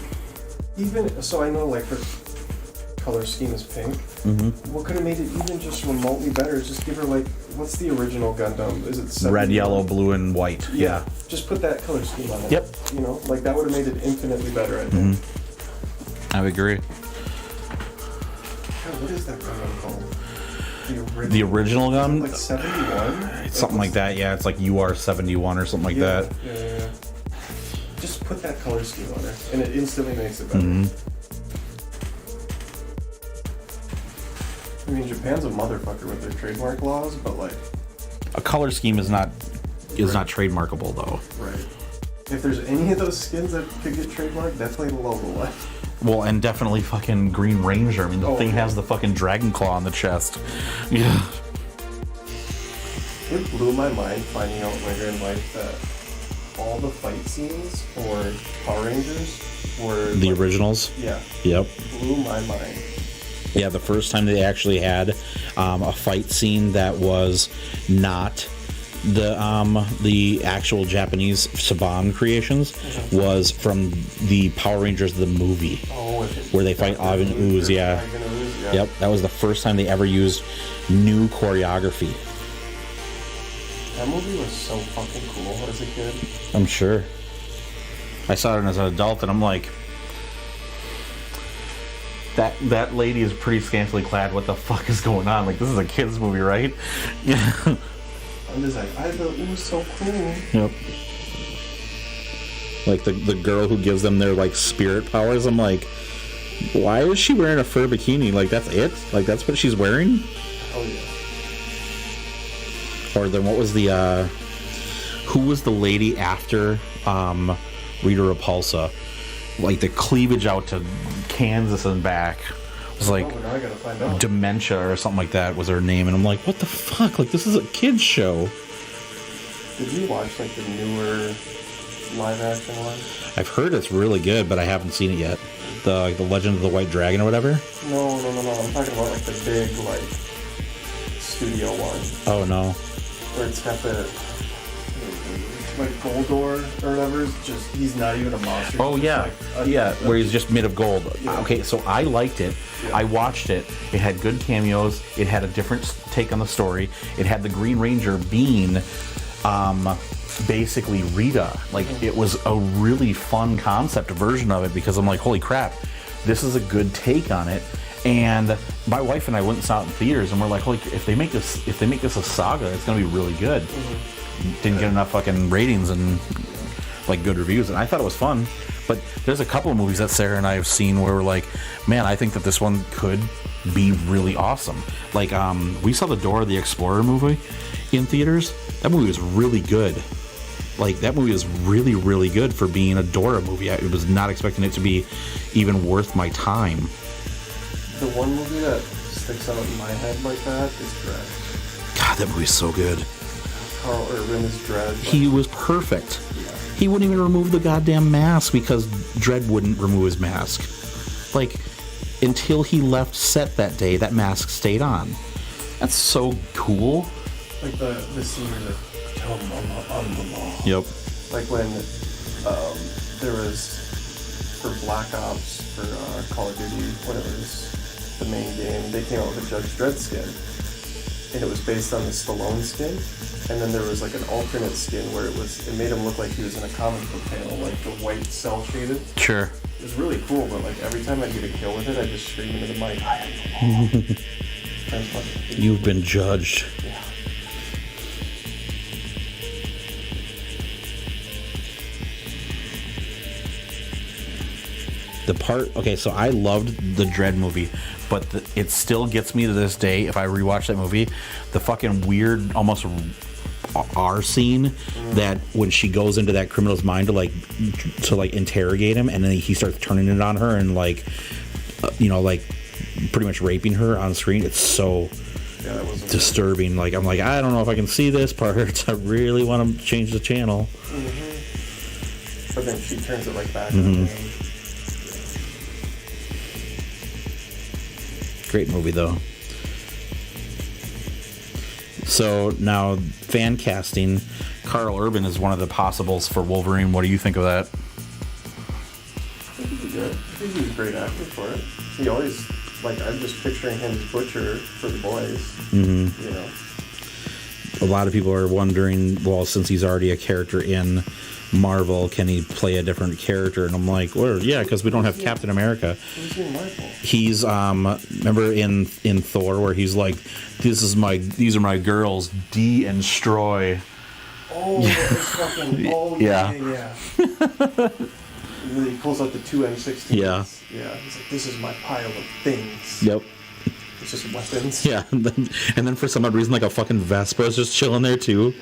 even... So I know, like, her color scheme is pink. Mm-hmm. What could have made it even just remotely better is just give her, like... What's the original Gundam? Is it 71? Red, yellow, blue, and white. Yeah. Just put that color scheme on it. Yep. You know, like that would have made it infinitely better, I think. I would agree. God, what is that Gundam called? The original gun? Like 71? It's something like that, yeah. It's like UR71 or something like that. Yeah. Just put that color scheme on there, and it instantly makes it better. Mm-hmm. I mean, Japan's a motherfucker with their trademark laws, but like... A color scheme is not trademarkable, though. Right. If there's any of those skins that could get trademarked, definitely the logo one. Well, and definitely fucking Green Ranger. I mean, the thing has the fucking dragon claw on the chest. Yeah. It blew my mind finding out later in life that all the fight scenes for Power Rangers were... The originals? Yeah. Yep. Blew my mind. Yeah, the first time they actually had a fight scene that was not the actual Japanese Saban creations was from the Power Rangers the movie, where they fight Ivan Ooze. Yeah. Yep, that was the first time they ever used new choreography. That movie was so fucking cool as a kid. I'm sure. I saw it as an adult, and I'm like, that lady is pretty scantily clad. What the fuck is going on? Like, this is a kid's movie, right? Yeah. I'm just like, I thought it was so cool. Yep. Like the girl who gives them their like spirit powers. I'm like, why is she wearing a fur bikini? Like, that's it? Like, that's what she's wearing? Oh yeah. Or then what was the who was the lady after Rita Repulsa? Like the cleavage out to Kansas and back. It was like now I gotta find out. Dementia or something like that was her name, and I'm like, what the fuck? Like, this is a kid's show. Did you watch like the newer live action one? I've heard it's really good, but I haven't seen it yet. The Legend of the White Dragon or whatever. No. I'm talking about like the big like studio one. Oh no. Where it's got the like Goldor or whatever. It's just he's not even a monster. Oh yeah, where he's just made of gold. Yeah. Okay, so I liked it. Yeah. I watched it. It had good cameos. It had a different take on the story. It had the Green Ranger being basically Rita. Like, it was a really fun concept version of it, because I'm like, holy crap, this is a good take on it. And my wife and I went and saw it in theaters, and we're like, holy, if they make this a saga, it's gonna be really good. Didn't get enough fucking ratings and like good reviews, and I thought it was fun. But there's a couple of movies that Sarah and I have seen where we're like, man, I think that this one could be really awesome. Like, we saw the Dora the Explorer movie in theaters. That movie was really good. Like, that movie was really, really good for being a Dora movie. I was not expecting it to be even worth my time. The one movie that sticks out in my head like that is Dredd. God, that movie's so good. Carl Urban is Dredd. He was perfect. He wouldn't even remove the goddamn mask because Dredd wouldn't remove his mask. Like, until he left set that day, that mask stayed on. That's so cool. Like the scene where they're tell them on the law. Yep. Like when there was for Black Ops, for Call of Duty, whatever it is, the main game, they came out with a Judge Dredd skin. And it was based on the Stallone skin. And then there was like an alternate skin where it made him look like he was in a comic book panel, like the white cell shaded. Sure. It was really cool, but like every time I get a kill with it, I just scream into the mic, I am the law. That's fun. You've been judged. Yeah. Okay, so I loved the Dredd movie, but it still gets me to this day if I rewatch that movie, the fucking weird, almost R scene that when she goes into that criminal's mind to interrogate him, and then he starts turning it on her and like pretty much raping her on screen. It's so disturbing. Like, I'm like, I don't know if I can see this part. I really want to change the channel. But then she turns it like back. Great movie though. So now fan casting, Carl Urban is one of the possibles for Wolverine. What do you think of that? I think he'd be good. I think he's a great actor for it. He always, I'm just picturing him as Butcher for the boys. You know. A lot of people are wondering, well, since he's already a character in Marvel, can he play a different character? And I'm like, well, yeah, because we don't have Captain America. Who's in Marvel? He's remember in Thor where he's like, these are my girls, Dee and Stroy. Oh, it's fucking, yeah. And then he pulls out the two M16s. Yeah. Yeah. He's like, this is my pile of things. Yep. It's just weapons. Yeah. And then for some odd reason, like a fucking Vespa is just chilling there too.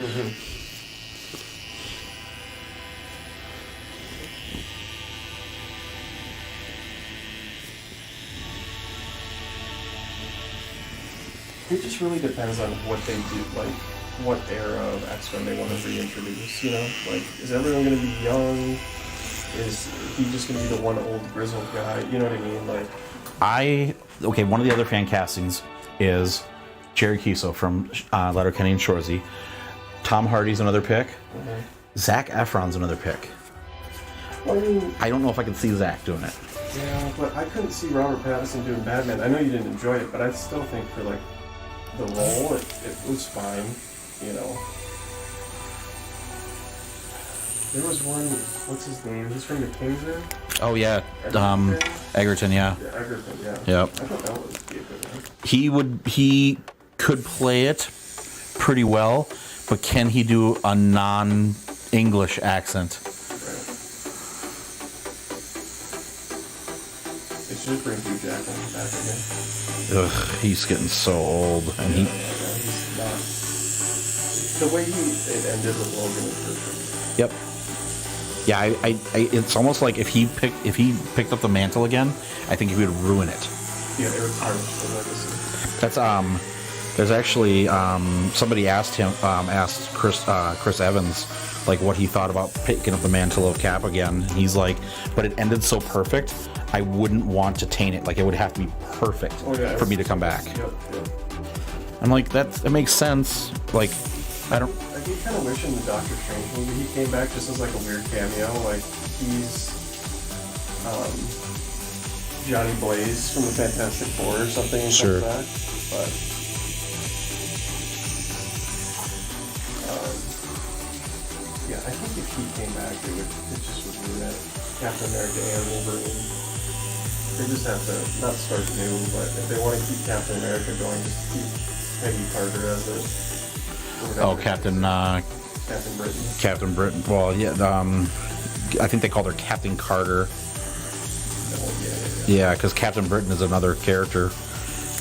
It just really depends on what they do, like what era of X-Men they want to reintroduce, you know? Like, is everyone going to be young? Is he just going to be the one old grizzled guy? You know what I mean? Like, one of the other fan castings is Jerry Kiso from Letterkenny and Shoresy. Tom Hardy's another pick. Zac Efron's another pick. Well, I mean, I don't know if I can see Zac doing it. Yeah, but I couldn't see Robert Pattinson doing Batman. I know you didn't enjoy it, but I still think for, like, the role, it was fine, you know. There was one, what's his name? He's from the Kingsman? Oh, yeah. Egerton, yeah. Yeah, Egerton, yeah. Yep. I thought that would be a good one. He could play it pretty well, but can he do a non-English accent? They should just bring Hugh Jackman back again. Ugh, he's getting so old, and he's not. The way it ended with Logan is perfect. Yep. Yeah, it's almost like if he picked up the mantle again, I think he would ruin it. Yeah, it would tarnish the legacy. That's there's actually somebody asked Chris Evans like what he thought about picking up the mantle of Cap again. And he's like, but it ended so perfect, I wouldn't want to taint it. Like, it would have to be perfect for me to come back. Yep. I'm like, that makes sense. Like, I do kind of wish in the Doctor Strange movie he came back just as like a weird cameo. Like, he's Johnny Blaze from the Fantastic Four or something. And sure. Back. But yeah, I think if he came back, it just would ruin it. Captain America and Wolverine. They just have to not start new, but if they want to keep Captain America going, just keep Peggy Carter as it. Captain Britain. Captain Britain. Well, yeah. I think they called her Captain Carter. Yeah, because Captain Britain is another character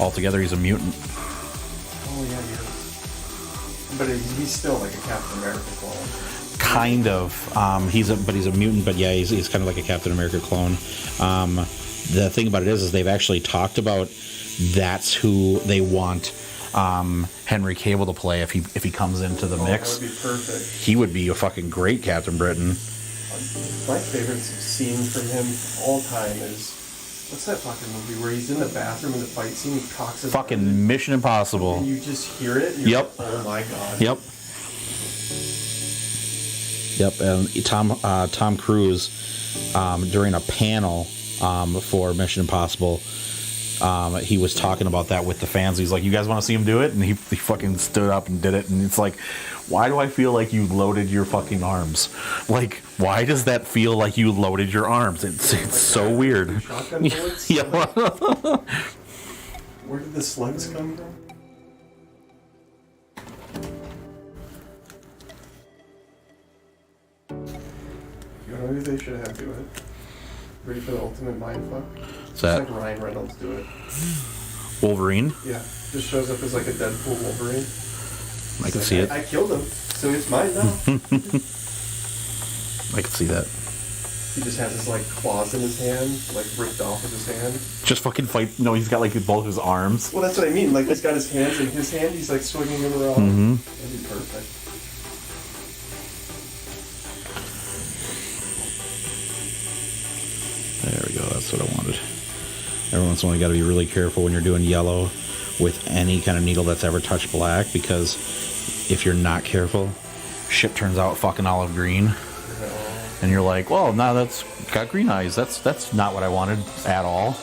altogether. He's a mutant. Oh yeah, he is. But he's still like a Captain America clone. Kind of. He's a mutant, but yeah, he's kind of like a Captain America clone. The thing about it is they've actually talked about that's who they want Henry Cavill to play if he comes into the mix. That would be perfect. He would be a fucking great Captain Britain. My favorite scene from him all time is, what's that fucking movie where he's in the bathroom in the fight scene, he cocks his fucking head, Mission Impossible. and you just hear it, and you're like, oh my god. Yep. Yep, and Tom Cruise, during a panel for Mission Impossible, he was talking about that with the fans. He's like, "You guys want to see him do it?" And he fucking stood up and did it. And it's like, why do I feel like you loaded your fucking arms? Like, why does that feel like you loaded your arms? It's so weird. Shotgun bullets? Yeah. Where did the slugs come from? You know who they should have do it? Ready for the ultimate mindfuck? What's that? Just like Ryan Reynolds do it. Wolverine? Yeah, just shows up as like a Deadpool Wolverine. I can Like, see it. I killed him, so it's mine now. I can see that. He just has his like claws in his hand, like ripped off with his hand. Just fucking fight. No, he's got like both his arms. Well, that's what I mean. Like he's got his hands in his hand. He's like swinging them around. Mm-hmm. That'd be perfect. There we go. That's what I wanted. Every once in a while, you got to be really careful when you're doing yellow with any kind of needle that's ever touched black, because if you're not careful, shit turns out fucking olive green, and you're like, well, now that's got green eyes. That's not what I wanted at all.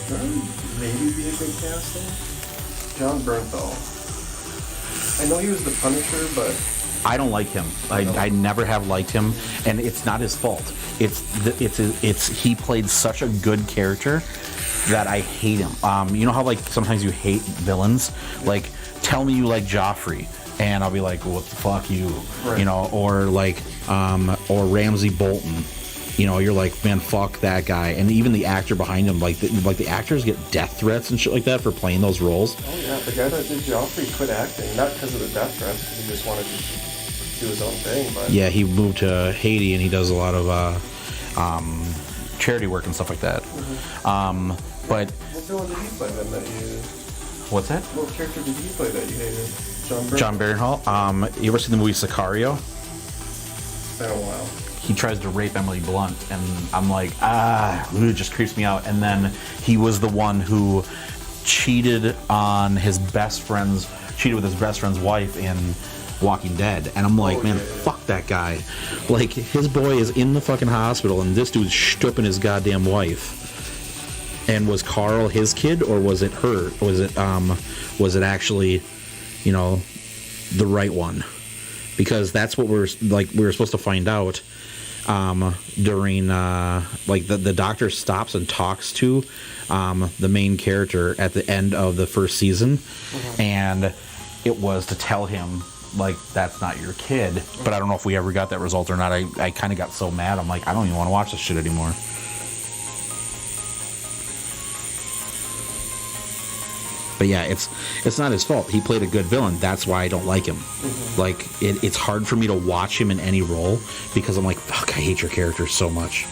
That would maybe be a good casting. John Bernthal. I know he was the Punisher, but I don't like him. I never have liked him, and it's not his fault. It's he played such a good character that I hate him. You know how like sometimes you hate villains? Like, tell me you like Joffrey, and I'll be like, well, what the fuck you? Right. You know, or like or Ramsay Bolton. You know, you're like, man, fuck that guy. And even the actor behind him, like the actors get death threats and shit like that for playing those roles. oh yeah, the guy that did Joffrey quit acting, not because of the death threats, because he just wanted to do his own thing. But Yeah, he moved to Haiti and he does a lot of charity work and stuff like that. Mm-hmm. But what villain did he play then that you hated? what's that? What character did he play that you hated? John Barinhall. You ever seen the movie Sicario? It's been a while. He tries to rape Emily Blunt, and I'm like, it just creeps me out. And then he was the one who cheated with his best friend's wife in Walking Dead. And I'm like, man, fuck that guy. Like, his boy is in the fucking hospital, and this dude's stooping his goddamn wife. And was Carl his kid, or was it her? Was it actually, you know, the right one? Because that's what we were supposed to find out during like the doctor stops and talks to the main character at the end of the first season, and it was to tell him like, that's not your kid. But I don't know if we ever got that result or not. I kind of got so mad, I'm like, I don't even want to watch this shit anymore. But yeah, it's not his fault. He played a good villain. That's why I don't like him. Like, it's hard for me to watch him in any role because I'm like, fuck, I hate your character so much.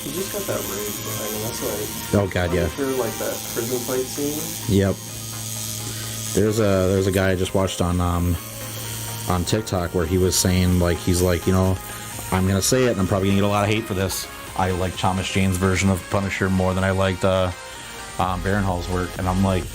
He just got that rage behind him. That's why. Oh god, yeah. Sure, like that prison fight scene. Yep. There's a guy I just watched on TikTok where he was saying, like, he's like, you know, I'm gonna say it, and I'm probably gonna get a lot of hate for this. I like Thomas Jane's version of Punisher more than I liked Barinholt's work, and I'm like,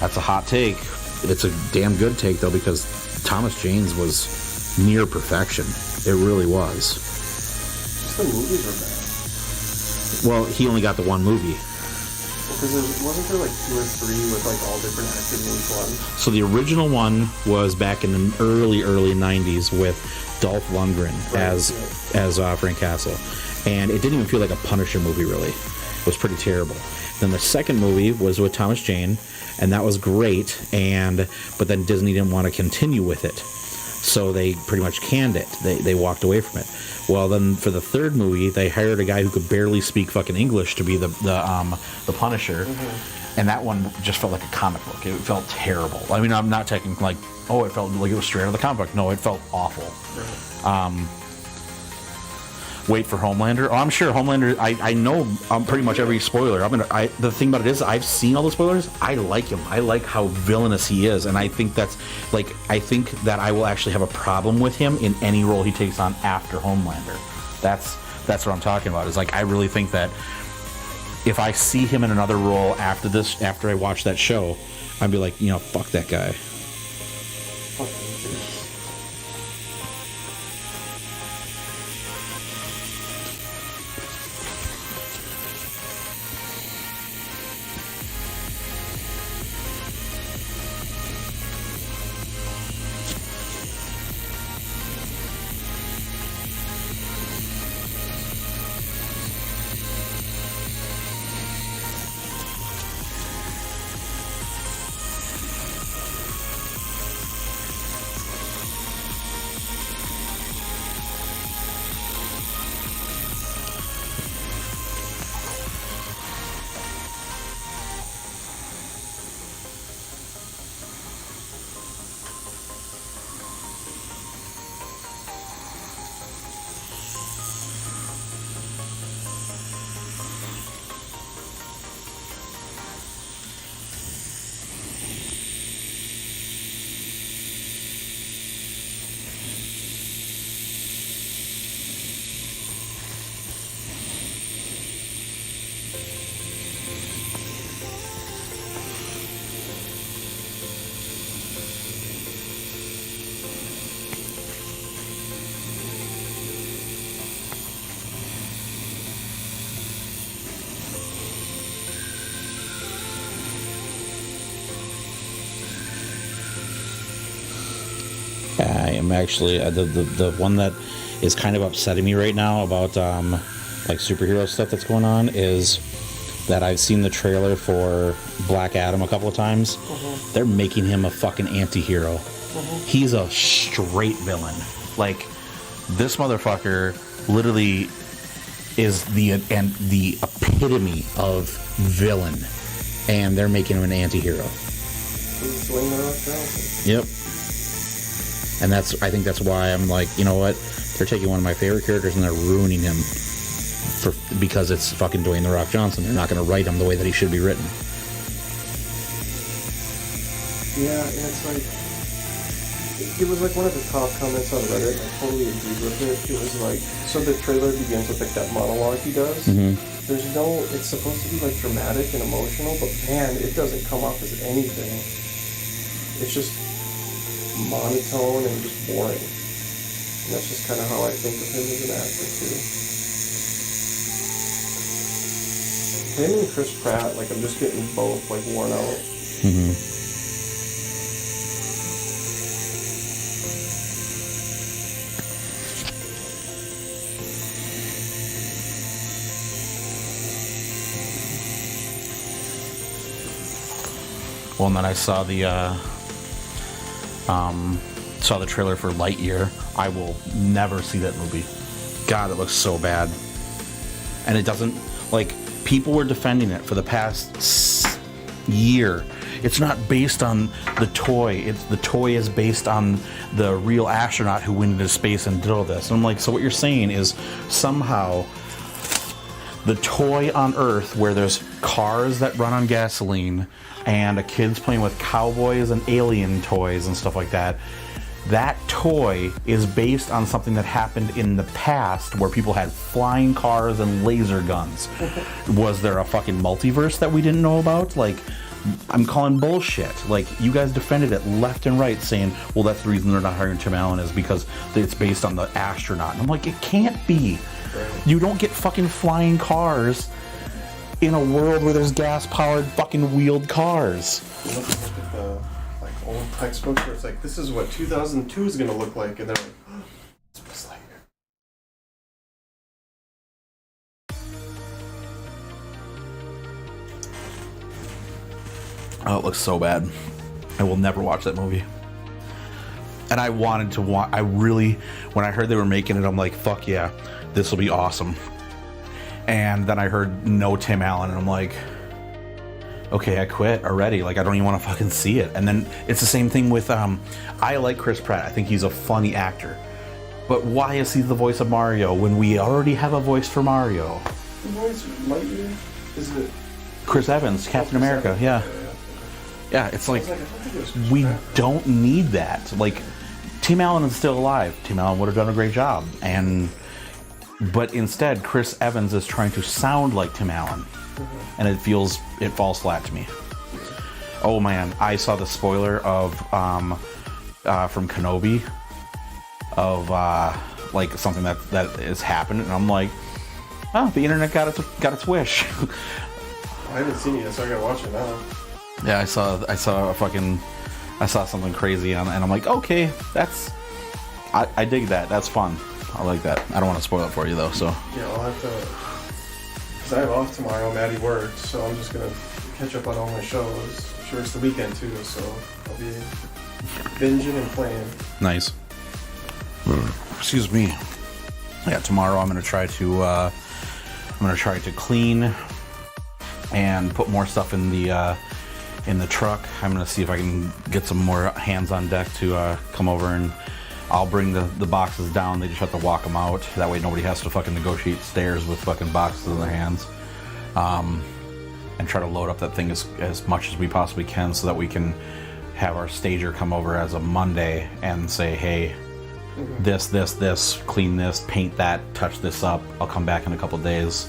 that's a hot take. It's a damn good take though, because Thomas Jane's was near perfection. It really was. Just the movies were bad. Well, he only got the one movie. Because wasn't there like 2 or 3 with like all different actors in each one? So the original one was back in the early 90s with Dolph Lundgren as Frank Castle. And it didn't even feel like a Punisher movie, really. It was pretty terrible. Then the second movie was with Thomas Jane, and that was great. But then Disney didn't want to continue with it, so they pretty much canned it. They walked away from it. Well, then for the third movie, they hired a guy who could barely speak fucking English to be the Punisher, and that one just felt like a comic book. It felt terrible. I mean, I'm not taking like, it felt like it was straight out of the comic book. No, it felt awful. Right. Wait for Homelander. Oh, I'm sure Homelander. I know pretty much every spoiler. The thing about it is, I've seen all the spoilers. I like him. I like how villainous he is, and I think that I will actually have a problem with him in any role he takes on after Homelander. That's what I'm talking about. Is like, I really think that if I see him in another role after this, after I watch that show, I'd be like, you know, fuck that guy. Fuck you, dude. I am actually the one that is kind of upsetting me right now about like superhero stuff that's going on is that I've seen the trailer for Black Adam a couple of times. They're making him a fucking anti-hero. He's a straight villain. Like, this motherfucker literally is the epitome of villain, and they're making him an anti-hero. Yep. And I think that's why I'm like, you know what? They're taking one of my favorite characters and they're ruining him because it's fucking Dwayne The Rock Johnson. They're not going to write him the way that he should be written. Yeah, and it's like, it was like one of the top comments on Reddit. I totally agreed with it. It was like, so the trailer begins with like that monologue he does. There's no, it's supposed to be like dramatic and emotional, but man, it doesn't come off as anything. It's just monotone and just boring. And that's just kind of how I think of him as an actor too. Him and Chris Pratt, like I'm just getting both like worn out. Well, and then I saw the trailer for Lightyear. I will never see that movie. God, it looks so bad. And it doesn't, like, people were defending it for the past year. It's not based on the toy. The toy is based on the real astronaut who went into space and did all this. And I'm like, so what you're saying is somehow the toy on Earth where there's cars that run on gasoline and a kid's playing with cowboys and alien toys and stuff like that, that toy is based on something that happened in the past where people had flying cars and laser guns. Was there a fucking multiverse that we didn't know about? Like, I'm calling bullshit. Like, you guys defended it left and right saying, well, that's the reason they're not hiring Tim Allen is because it's based on the astronaut. And I'm like, it can't be. You don't get fucking flying cars in a world where there's gas-powered fucking wheeled cars. You look at the like old textbooks where it's like, this is what 2002 is going to look like, and they're like, oh, it's Buzz Lightyear. Oh, it looks so bad. I will never watch that movie. And I wanted to watch. I really, when I heard they were making it, I'm like, fuck yeah, this will be awesome. And then I heard no Tim Allen, and I'm like, okay, I quit already. Like, I don't even want to fucking see it. And then it's the same thing with, I like Chris Pratt. I think he's a funny actor. But why is he the voice of Mario when we already have a voice for Mario? The voice Lightyear? Is it Chris Evans, Captain America, yeah. Yeah, it's like, we don't need that. Like, Tim Allen is still alive. Tim Allen would have done a great job. But instead, Chris Evans is trying to sound like Tim Allen. and it falls flat to me. Oh man, I saw the spoiler of from Kenobi of like something that has happened, and I'm like, oh, the internet got its wish. I haven't seen it yet, so I gotta watch it now. Yeah, I saw something crazy, and I'm like, okay, I dig that. That's fun. I like that. I don't want to spoil it for you though, so. Yeah, I'll have to, because I have off tomorrow. Maddie works, so I'm just gonna catch up on all my shows. I'm sure it's the weekend too, so I'll be binging and playing. Nice. Excuse me. Yeah, tomorrow I'm gonna try to clean and put more stuff in the truck. I'm gonna see if I can get some more hands on deck to come over, and I'll bring the boxes down. They just have to walk them out. That way nobody has to fucking negotiate stairs with fucking boxes in their hands. And try to load up that thing as much as we possibly can, so that we can have our stager come over as a Monday and say, hey, this, clean this, paint that, touch this up. I'll come back in a couple days,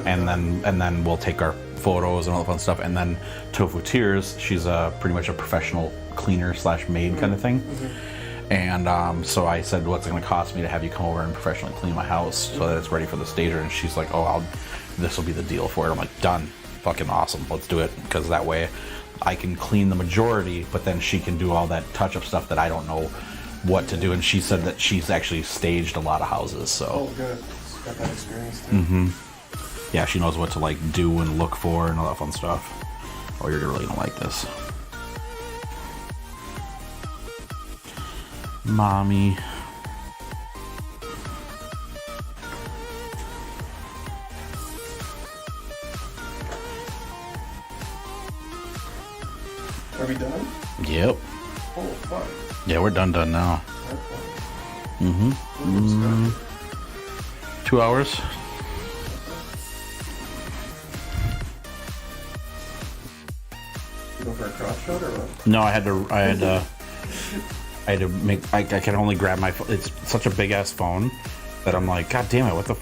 and then we'll take our photos and all the fun stuff. And then Tofu Tears, she's pretty much a professional cleaner / maid kind of thing. And so I said, what's it going to cost me to have you come over and professionally clean my house so that it's ready for the stager? And she's like, oh, this will be the deal for it. I'm like, done. Fucking awesome. Let's do it. Because that way I can clean the majority, but then she can do all that touch-up stuff that I don't know what to do. And she said that she's actually staged a lot of houses. So. Oh, good. She's got that experience too. Yeah, she knows what to like do and look for and all that fun stuff. Oh, you're really gonna like this. Mommy. Are we done? Yep. Oh, fuck. Yeah, we're done now. Okay. 2 hours. You go for a crotch shot or what? No, I had to make. I can only grab my phone. It's such a big ass phone that I'm like, God damn it! What the?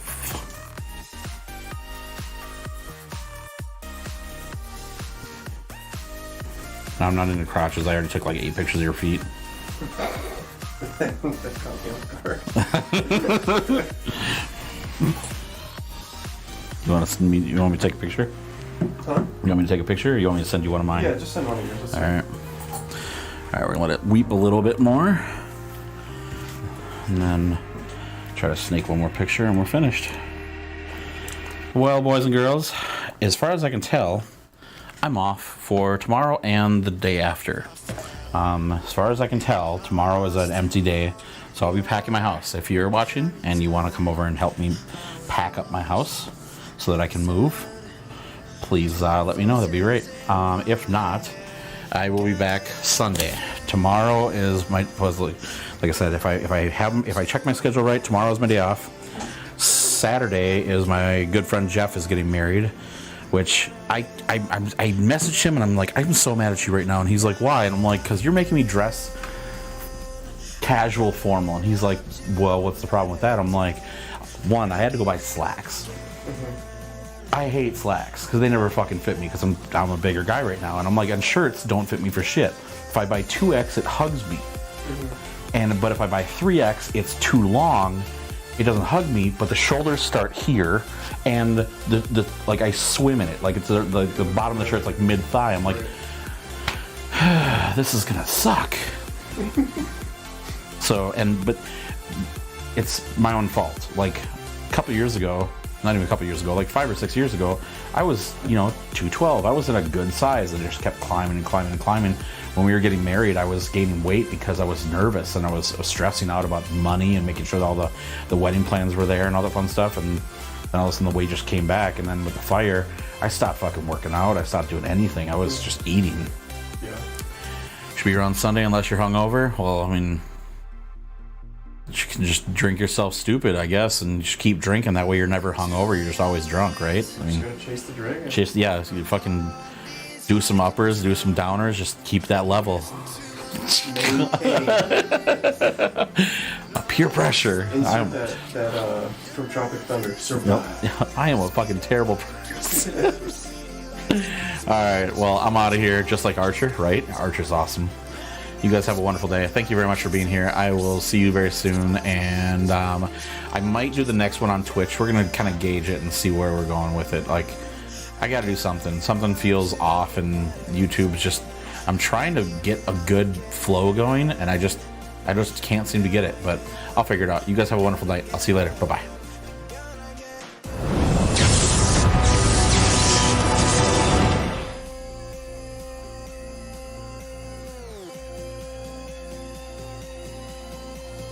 No, I'm not into crotches. I already took like 8 pictures of your feet. That caught me off guard. You want me to take a picture? Huh? You want me to take a picture, or you want me to send you one of mine? Yeah, just send one of yours. All right. All right, we're gonna let it weep a little bit more, and then try to snake one more picture, and we're finished. Well, boys and girls, as far as I can tell, I'm off for tomorrow and the day after. As far as I can tell, tomorrow is an empty day, so I'll be packing my house. If you're watching and you want to come over and help me pack up my house so that I can move, please let me know. That'd be great. If not, I will be back Sunday. Tomorrow is like I said, if I check my schedule right, tomorrow is my day off. Saturday is my good friend Jeff is getting married, which I messaged him and I'm like, I'm so mad at you right now, and he's like, why? And I'm like, because you're making me dress casual formal. And he's like, well, what's the problem with that? I'm like, one, I had to go buy slacks. I hate slacks because they never fucking fit me because I'm a bigger guy right now, and I'm like, and shirts don't fit me for shit. If I buy 2X, it hugs me, but if I buy 3X, it's too long. It doesn't hug me, but the shoulders start here, and the like I swim in it, like it's the bottom of the shirt's like mid thigh. I'm like, this is gonna suck. But it's my own fault. Like a couple years ago. Not even a couple years ago, like 5 or 6 years ago, I was, 212. I was in a good size and just kept climbing and climbing and climbing. When we were getting married, I was gaining weight because I was nervous and I was stressing out about money and making sure that all the wedding plans were there and all that fun stuff. And then all of a sudden the weight just came back. And then with the fire, I stopped fucking working out. I stopped doing anything. I was just eating. Yeah. Should be around Sunday unless you're hungover. Well, I mean, you can just drink yourself stupid, I guess, and just keep drinking. That way you're never hungover. You're just always drunk, right? I mean, just gonna chase the dragon. Yeah, you fucking do some uppers, do some downers, just keep that level. Peer pressure. Insert that from Tropic Thunder. Survive. I am a fucking terrible person. right, well, I'm out of here just like Archer, right? Archer's awesome. You guys have a wonderful day. Thank you very much for being here. I will see you very soon, and I might do the next one on Twitch. We're going to kind of gauge it and see where we're going with it. Like, I got to do something. Something feels off, and YouTube's just... I'm trying to get a good flow going, and I just can't seem to get it, but I'll figure it out. You guys have a wonderful night. I'll see you later. Bye-bye.